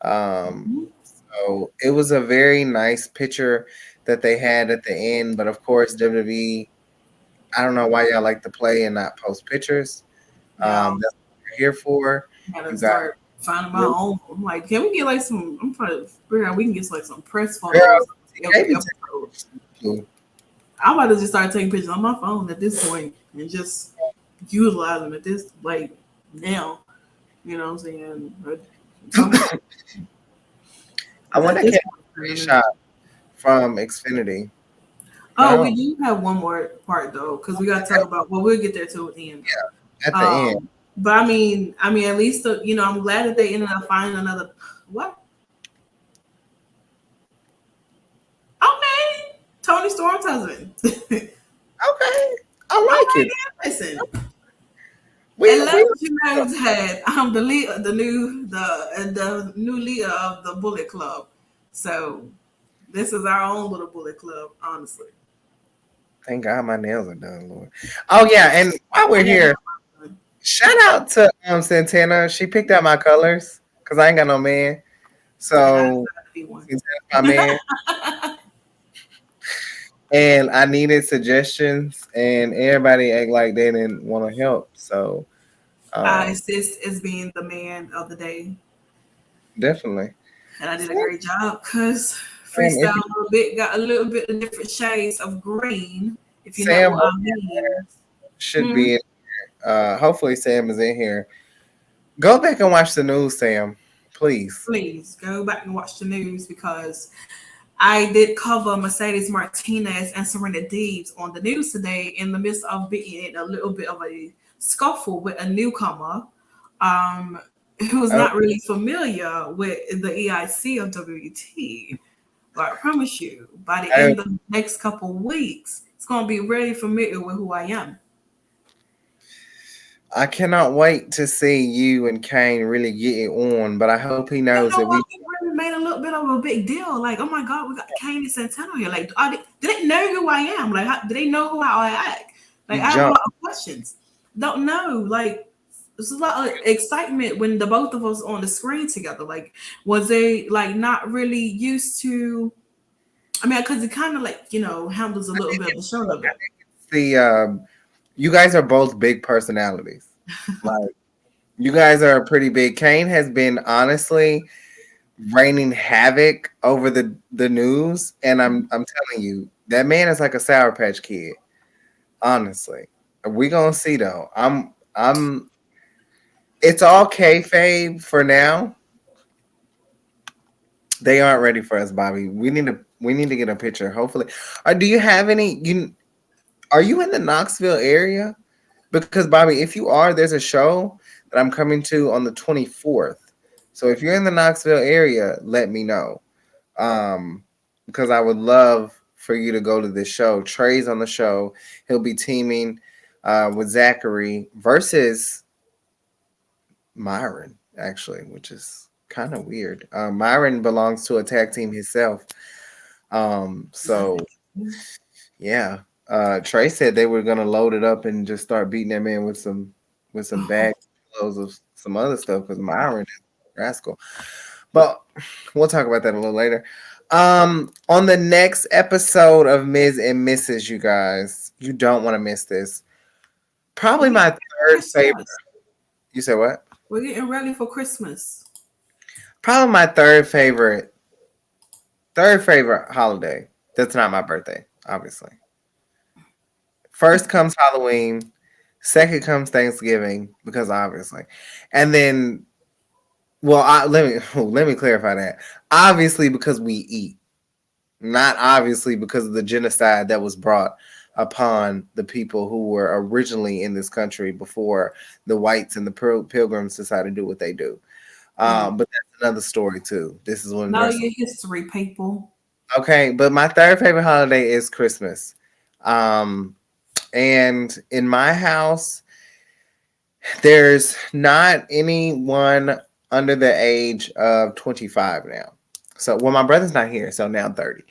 So it was a very nice picture that they had at the end, but of course WWE, I don't know why y'all like to play and not post pictures. That's what we're here for. Gotta start finding my own. I'm like, can we get like some? I'm trying to figure out we can get like some press photos. I'm about to just start taking pictures on my phone at this point and just utilize them at this now. You know what I'm saying? I want to get a screenshot from Xfinity. Oh, we do have one more part though, because we got to talk about. Well, we'll get there to the end. Yeah, at the end. But I mean, at least I'm glad that they ended up finding another. What? Okay, Tony Storm's husband. Okay, I like it. Listen. We had the new leader of the Bullet Club. So this is our own little Bullet Club, honestly. Thank God my nails are done, Lord. Oh yeah, and while we're here, shout out to Santana. She picked out my colors. because I ain't got no man. So he's my man. And I needed suggestions, and everybody act like they didn't want to help. So I assist as being the man of the day. definitely. And I did a great job because Sam, freestyle a little bit, got a little bit of different shades of green, if you know Sam what I mean. should be in here. Hopefully Sam is in here. Go back and watch the news, Sam. Please. Please go back and watch the news because I did cover Mercedes Martinez and Serena Deebs on the news today in the midst of being in a little bit of a scuffle with a newcomer who was not really familiar with the EIC of WWT. But I promise you, by the end of the next couple of weeks, it's going to be really familiar with who I am. I cannot wait to see you and Kane really get it on, but I hope he knows that we really made a little bit of a big deal. Like, oh my God, we got Kane and Santana here. Like, do they know who I am? Like, do they know how I act? Like, I have a lot of questions. Don't know. Like, there's a lot of excitement when the both of us on the screen together. Like, was they like not really used to? I mean, because it kind of like handles a little bit of the show a little bit. You guys are both big personalities. Like, you guys are pretty big. Kane has been honestly raining havoc over the news, and I'm telling you, that man is like a Sour Patch Kid. Honestly, we gonna see though. It's all kayfabe for now. They aren't ready for us, Bobby. We need to get a picture. Hopefully, do you have any? Are you in the Knoxville area? Because Bobby, if you are, there's a show that I'm coming to on the 24th. So if you're in the Knoxville area, let me know. Because I would love for you to go to this show. Trey's on the show. He'll be teaming with Zachary versus Myron, actually, which is kind of weird. Myron belongs to a tag team himself. So yeah. Trey said they were gonna load it up and just start beating that man with some bags of some other stuff because Myron is a rascal. But we'll talk about that a little later. On the next episode of Miz and Mrs., you guys, you don't want to miss this. Probably my third favorite. You said what? We're getting ready for Christmas. Probably my third favorite holiday. That's not my birthday, obviously. First comes Halloween. Second comes Thanksgiving, because obviously, and then, well, let me clarify that. Obviously, because we eat, not obviously because of the genocide that was brought upon the people who were originally in this country before the whites and the pilgrims decided to do what they do. But that's another story too. This is one. Know your history, people. Okay, but my third favorite holiday is Christmas. And in my house, there's not anyone under the age of 25 now. So, well, my brother's not here, so now I'm 30.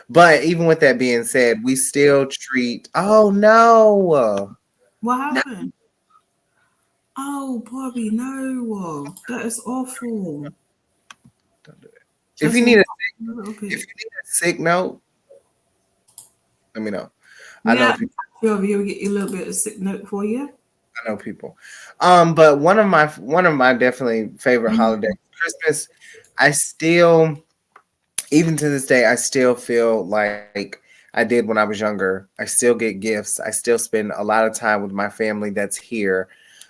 But even with that being said, we still treat. Oh no! What happened? No. Oh, Bobby, no! That is awful. Don't do it. If you need a sick note, let me know. I know people. You'll get a little bit of sick note for you. I know people. But one of my definitely favorite holidays, Christmas. I still, even to this day, I still feel like I did when I was younger. I still get gifts. I still spend a lot of time with my family that's here.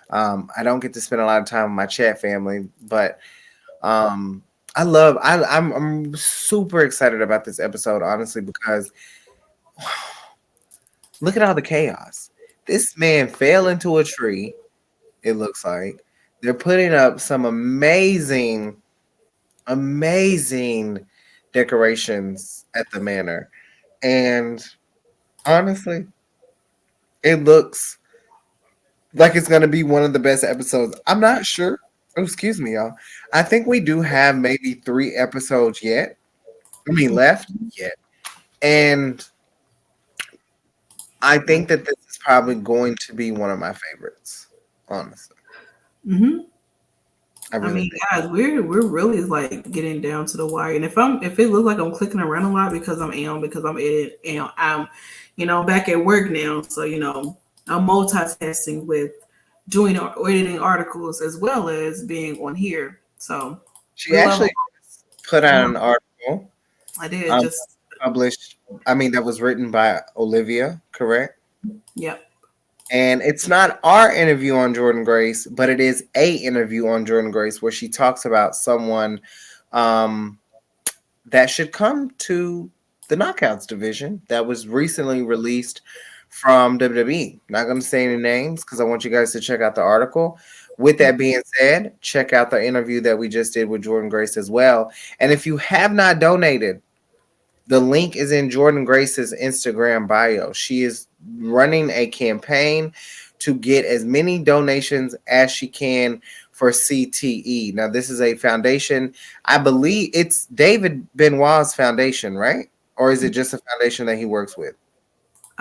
I don't get to spend a lot of time with my chat family, but I'm super excited about this episode, honestly, because look at all the chaos. This man fell into a tree, it looks like. They're putting up some amazing decorations at the manor. And honestly, it looks like it's going to be one of the best episodes. I'm not sure. Oh, excuse me, y'all. I think we do have maybe 3 episodes left yet. And I think that this is probably going to be one of my favorites, honestly. I really mean, think. guys, we're really like getting down to the wire. And if it looks like I'm clicking around a lot because I'm editing and I'm back at work now. So, I'm multitasking with doing or editing articles as well as being on here. So She we love actually put out uh an article I did um, just published. I mean, that was written by Olivia, correct? yep. And it's not our interview on Jordan Grace, but it is a interview on Jordan Grace where she talks about someone um, that should come to the Knockouts division that was recently released from WWE. Not going to say any names because I want you guys to check out the article. With that being said, check out the interview that we just did with Jordan Grace as well. And if you have not donated, the link is in Jordan Grace's Instagram bio. She is running a campaign to get as many donations as she can for CTE. Now, this is a foundation. I believe it's David Benoit's foundation, right? Or is it just a foundation that he works with?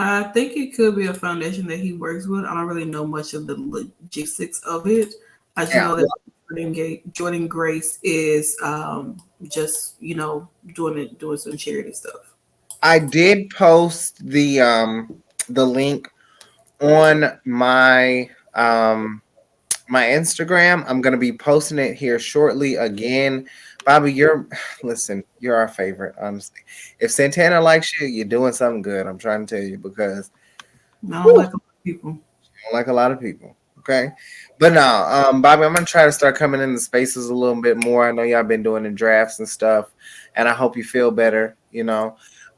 I think it could be a foundation that he works with. I don't really know much of the logistics of it. I just Yeah. know that Jordan Grace is just doing some charity stuff. I did post the link on my Instagram. I'm gonna be posting it here shortly again. Bobby, you're our favorite, honestly. If Santana likes you, you're doing something good. I'm trying to tell you because I don't whew, like a lot of people. I don't like a lot of people. Okay. But no, Bobby, I'm gonna try to start coming in the spaces a little bit more. I know y'all been doing the drafts and stuff, and I hope you feel better.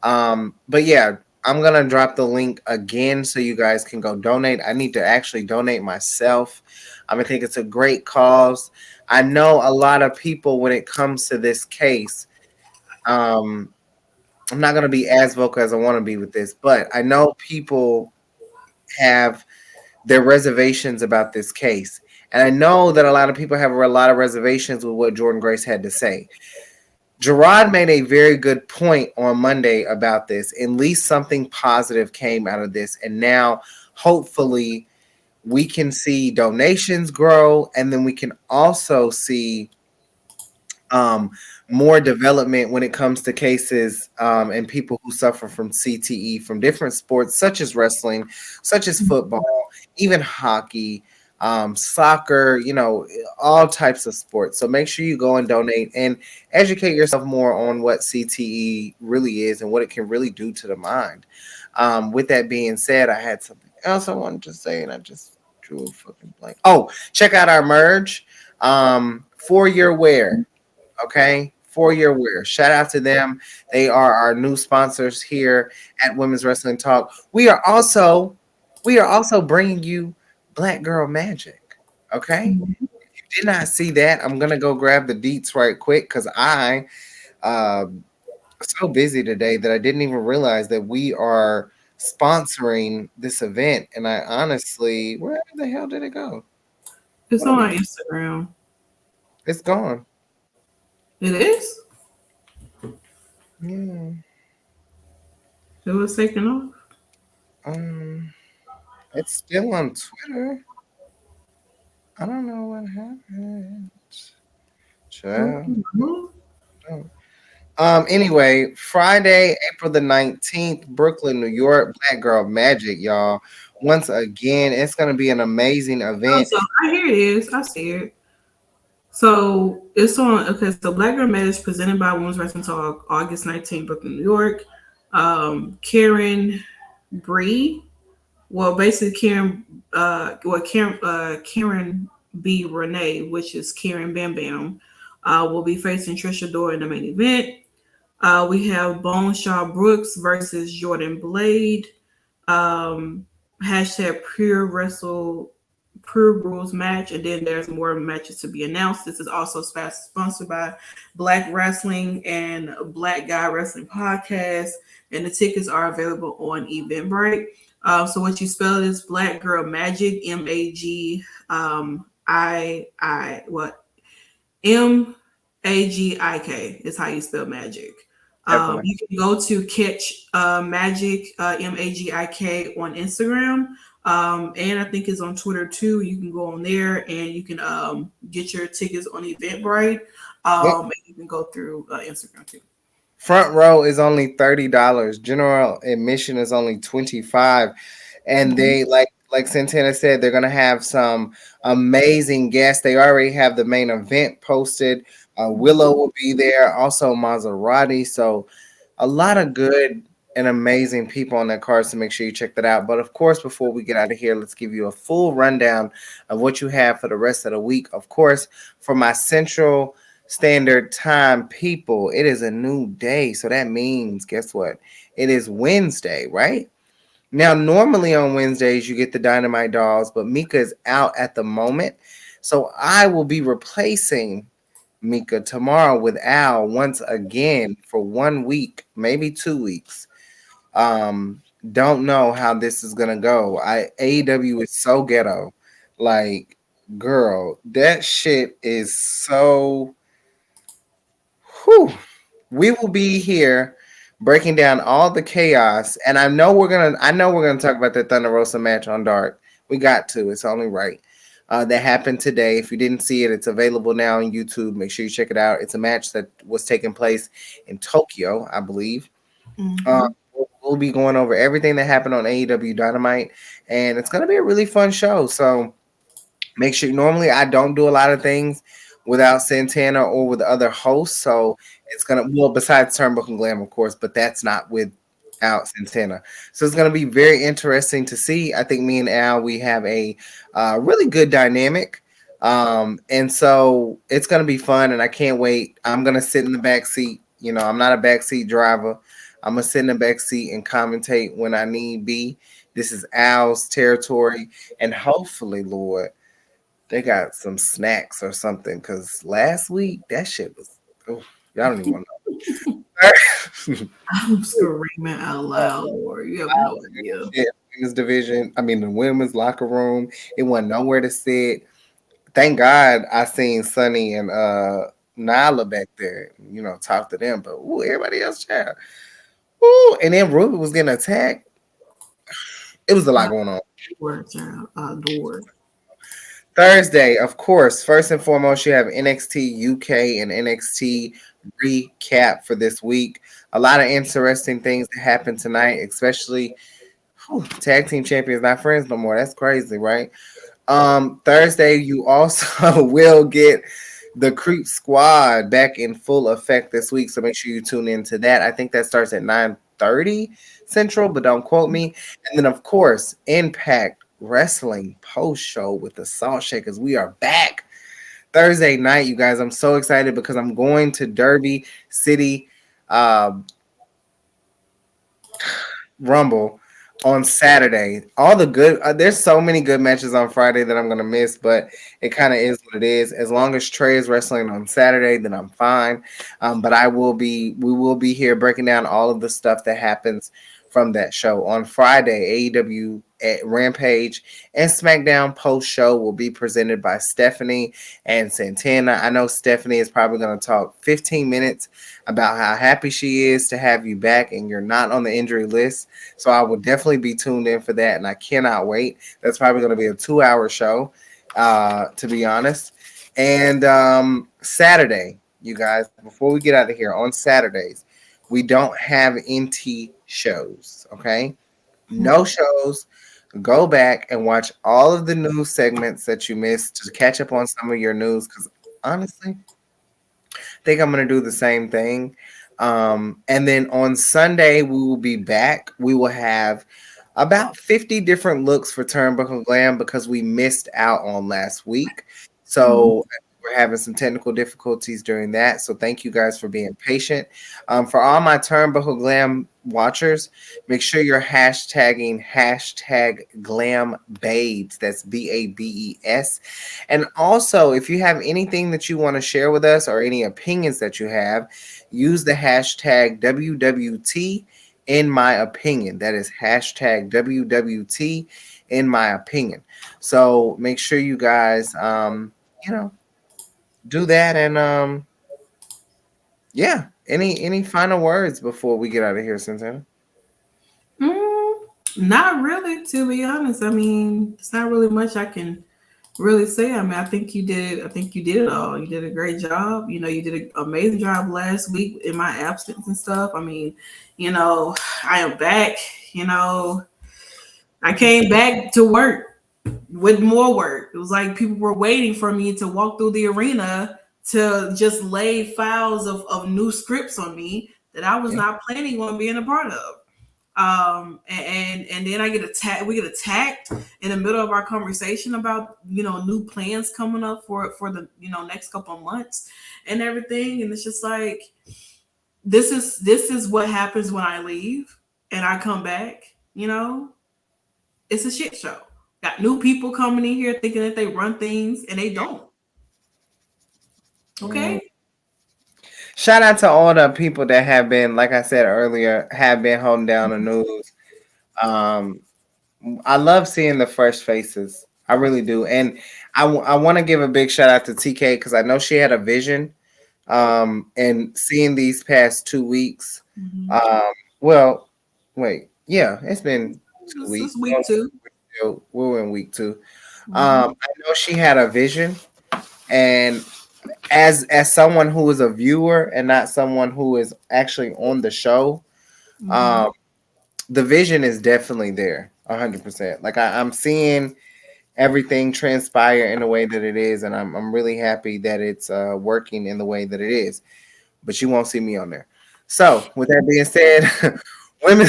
But yeah, I'm gonna drop the link again so you guys can go donate. I need to actually donate myself. I think it's a great cause. I know a lot of people when it comes to this case. Um, I'm not gonna be as vocal as I want to be with this, but I know people have their reservations about this case. And I know that a lot of people have a lot of reservations with what Jordan Grace had to say. Gerard made a very good point on Monday about this. At least something positive came out of this. And now, hopefully, we can see donations grow. And then we can also see um, more development when it comes to cases and people who suffer from CTE from different sports, such as wrestling, such as football, even hockey, soccer, all types of sports. So make sure you go and donate and educate yourself more on what CTE really is and what it can really do to the mind. With that being said, I had something else I wanted to say, and I just drew a fucking blank. Oh, check out our merge, 4-year wear. Okay, 4-year wear. Shout out to them. They are our new sponsors here at Women's Wrestling Talk. We are also bringing you Black Girl Magic. Okay, if you did not see that, I'm gonna go grab the deets right quick because I so busy today that I didn't even realize that we are sponsoring this event. And I honestly, where the hell did it go? It's Oh, on my Instagram. it's gone. It is? Yeah. It was taken off? Um. It's still on Twitter. I don't know what happened. Child. Anyway, Friday, April the 19th, Brooklyn, New York, Black Girl Magic, y'all. Once again, it's gonna be an amazing Oh, event. so here it is. I see it. So it's on. Okay, so Black Girl Magic presented by Women's Wrestling Talk, August 19th, Brooklyn, New York. Karen Bree. Well, basically Karen B. Renee, which is Karen Bam Bam, will be facing Trisha Dora in the main event. We have Bone Shaw Brooks versus Jordan Blade. Hashtag Pure Rules match, and then there's more matches to be announced. This is also sponsored by Black Wrestling and Black Guy Wrestling Podcast, and the tickets are available on Eventbrite. So what you spell is Black Girl Magic, MAG MAGIK is how you spell magic. You can go to Catch Magic, MAGIK on Instagram. And I think it's on Twitter too. You can go on there and you can get your tickets on Eventbrite. Yep. And you can go through Instagram too. Front row is only $30. General admission is only $25. And they like Santana said, they're gonna have some amazing guests. They already have the main event posted. Willow will be there, also Maserati. So a lot of good and amazing people on that card. So make sure you check that out. But of course, before we get out of here, let's give you a full rundown of what you have for the rest of the week. Of course, for my Central Standard Time people, it is a new day. So that means, guess what? It is Wednesday, right? Now, normally on Wednesdays, you get the Dynamite Dolls, but Mika is out at the moment. So I will be replacing Mika tomorrow with Al once again for 1 week, maybe 2 weeks. Don't know how this is gonna go. AEW is so ghetto. Like, girl, that shit is so whew. We will be here breaking down all the chaos. And I know we're gonna talk about that Thunder Rosa match on Dark. We got to, it's only right. That happened today. If you didn't see it, it's available now on YouTube. Make sure you check it out. It's a match that was taking place in Tokyo, I believe. We'll be going over everything that happened on AEW Dynamite, and it's going to be a really fun show. So make sure, normally I don't do a lot of things without Santana or with other hosts. So it's going to, well, besides Turnbuckle and Glam, of course, but that's not without Santana. So it's going to be very interesting to see. I think me and Al, we have a really good dynamic. And so it's going to be fun, and I can't wait. I'm going to sit in the back seat. You know, I'm not a backseat driver. I'm going to sit in the back seat and commentate when I need be. This is Al's territory. And hopefully, Lord, they got some snacks or something. Because last week, that shit was, y'all don't even want to know. I'm screaming out loud, Lord. You have no idea. Women's division, the women's locker room. It wasn't nowhere to sit. Thank God I seen Sonny and Nyla back there, talk to them. But everybody else, child. Ooh, and then Ruby was getting attacked. It was a lot going on. Lord. Thursday, of course, first and foremost, you have NXT UK and NXT recap for this week. A lot of interesting things that happened tonight, especially tag team champions not friends no more. That's crazy, right? Thursday, you also will get the Creep Squad back in full effect this week, so make sure you tune into that. I think that starts at 9:30 Central, but don't quote me. And then, of course, Impact Wrestling post-show with the Salt Shakers. We are back Thursday night, you guys. I'm so excited because I'm going to Derby City Rumble on Saturday. All the good there's so many good matches on Friday that I'm gonna miss, but it kind of is what it is. As long as Trey is wrestling on Saturday, then I'm fine. But we will be here breaking down all of the stuff that happens from that show on Friday. AEW at Rampage and SmackDown post show will be presented by Stephanie and Santana. I know Stephanie is probably going to talk 15 minutes about how happy she is to have you back and you're not on the injury list. So I will definitely be tuned in for that, and I cannot wait. That's probably going to be a 2-hour show, to be honest. And Saturday, you guys, before we get out of here, on Saturdays, we don't have NT shows, okay? No shows. Go back and watch all of the news segments that you missed to catch up on some of your news, because honestly, I think I'm going to do the same thing. And then on Sunday, we will be back. We will have about 50 different looks for Turnbuckle Glam because we missed out on last week. So we're having some technical difficulties during that. So thank you guys for being patient. For all my Turnbuckle Glam watchers, make sure you're hashtagging #GlamBabes. That's BABES. And also, if you have anything that you want to share with us or any opinions that you have, use the hashtag WWT in my opinion. That is hashtag WWT in my opinion. So make sure you guys, do that. And any final words before we get out of here, Santana? Not really, to be honest. I mean, it's not really much I can really say. I mean, I think you did. I think you did it all. You did a great job. You know, you did an amazing job last week in my absence and stuff. I mean, you know, I am back. You know, I came back to work with more work. It was like people were waiting for me to walk through the arena to just lay files of new scripts on me that I was not planning on being a part of. And then I get attacked. We get attacked in the middle of our conversation about, you know, new plans coming up for the, you know, next couple of months and everything. And it's just like, this is what happens when I leave and I come back. You know, it's a shit show. Got new people coming in here thinking that they run things and they don't. Okay. Shout out to all the people that have been, like I said earlier, have been holding down the news. I love seeing the fresh faces. I really do. And I want to give a big shout out to TK because I know she had a vision. And seeing these past 2 weeks. Well, wait. Yeah, it's been 2 weeks. This week 2. We're in week 2. I know she had a vision. And as someone who is a viewer and not someone who is actually on the show, the vision is definitely there 100%. Like I'm seeing everything transpire in the way that it is, and I'm really happy that it's working in the way that it is. But you won't see me on there. So with that being said, women,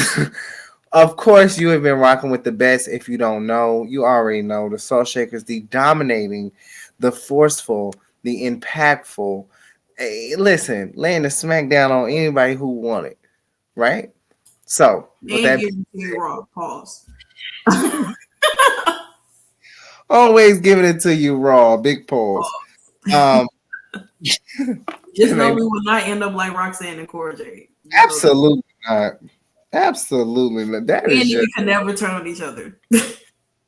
of course, you have been rocking with the best. If you don't know, you already know the Soul Shakers, the dominating, the forceful, the impactful. Hey, listen, laying the smack down on anybody who want it, right? So, with that being said, raw pause. Always giving it to you raw, big pause. Just know we will not end up like Roxanne and Cora Jade. Absolutely not. Absolutely not. That we is just, can never turn on each other.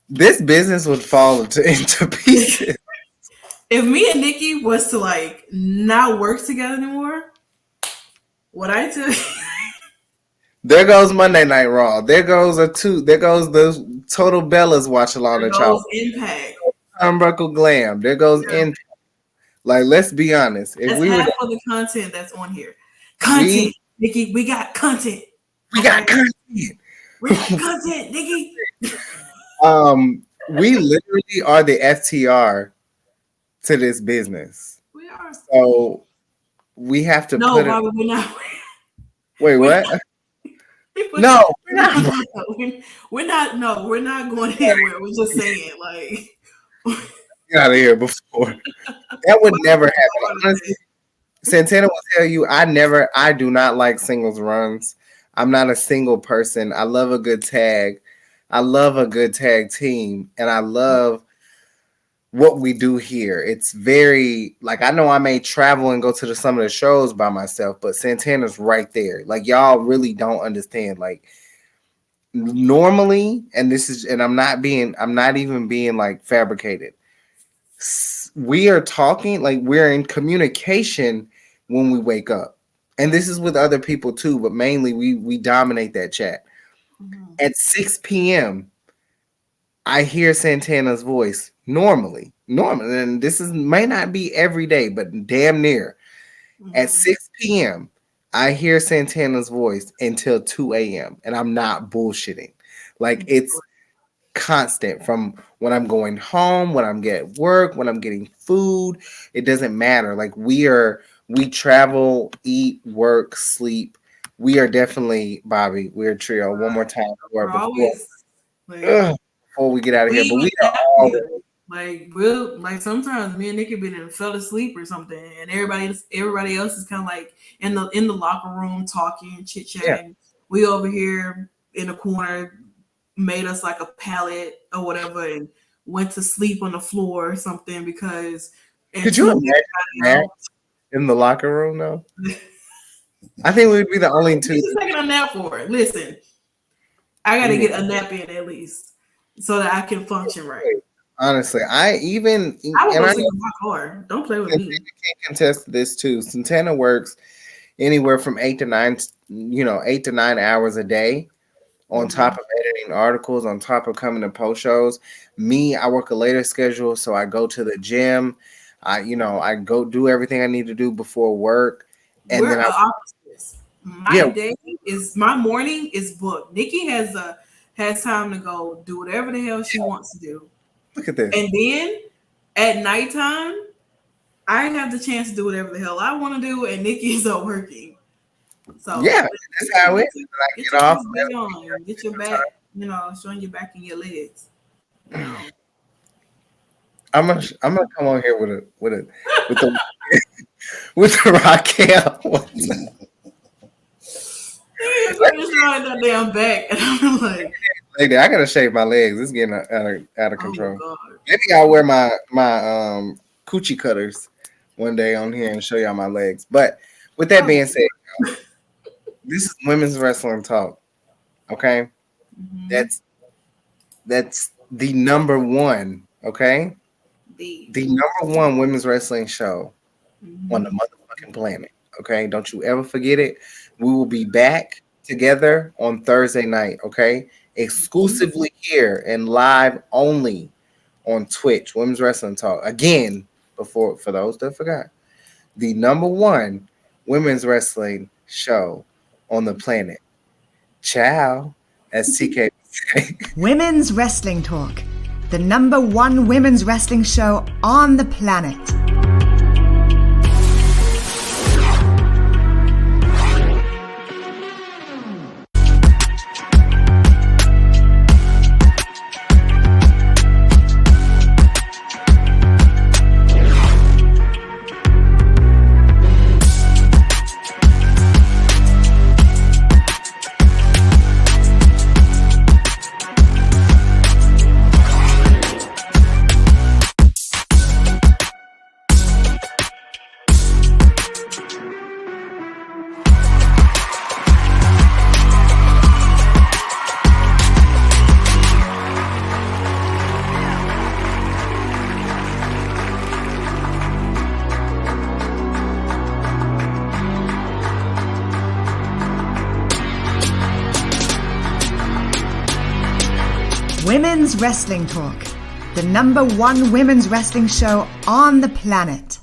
This business would fall into pieces. If me and Nikki was to like not work together anymore, what I tell you? There goes Monday Night Raw. There goes the Total Bellas watch along the channel. Impact. Turnbuckle Glam. There goes Impact. Like, let's be honest. If that's we half were of the content that's on here. Content, Nikki. We got content. We got content. We got content, Nikki. We literally are the FTR to this business. We are. So we have to put Bobby, we're not. Wait, what? No, we're not. We're not. No, we're not going anywhere. We're just saying, like, get out of here before. That would never happen. Honestly, Santana will tell you, I do not like singles runs. I'm not a single person. I love a good tag. I love a good tag team, and I love what we do here. It's very, like, I know I may travel and go to some of the shows by myself, but Santana's right there. Like, y'all really don't understand. Like, normally, and I'm not even being like fabricated. We are talking, like, we're in communication when we wake up. And this is with other people too, but mainly we dominate that chat. At 6 p.m., I hear Santana's voice normally, and this may not be every day, but damn near. At 6 p.m., I hear Santana's voice until 2 a.m., and I'm not bullshitting. Like, it's constant from when I'm going home, when I'm getting work, when I'm getting food. It doesn't matter. Like, we travel, eat, work, sleep. We are definitely, Bobby, we're a trio. One more time. Before we get out of here. But we are always, like sometimes me and Nikki been and fell asleep or something, and everybody else is kind of like in the locker room talking, chit chatting. Yeah. We over here in the corner made us like a pallet or whatever, and went to sleep on the floor or something because. Could you imagine that in the locker room though? I think we'd be the only two. Just taking a nap for it. Listen, I got to get a nap in at least so that I can function right. Honestly, I will go sleep in my car. Don't play with me. You can contest this too. Santana works anywhere from 8 to 9 hours a day. on top of editing articles, on top of coming to post shows. Me, I work a later schedule, so I go to the gym. I go do everything I need to do before work, and We're then the opposites. My morning is booked. Nikki has time to go do whatever the hell she wants to do. Look at this. And then at nighttime, I have the chance to do whatever the hell I want to do, and Nikki is up working. So yeah, that's how it is. I get off. Get your back, showing your back and your legs. I'm gonna come on here with the Raquel. I'm just showing that damn back, and I'm like, lady, I gotta shave my legs. It's getting out of control. Oh Maybe I'll wear my coochie cutters one day on here and show y'all my legs. But with that being said, this is women's wrestling talk. Okay, that's the number one. Okay. The number one women's wrestling show on the motherfucking planet. Okay, don't you ever forget it. We will be back together on Thursday night. Okay, exclusively here and live only on Twitch. Women's Wrestling Talk again. For those that forgot, the number one women's wrestling show on the planet. Ciao, as TK would say. Women's Wrestling Talk, the number one women's wrestling show on the planet. Women's Wrestling Talk, the number one women's wrestling show on the planet.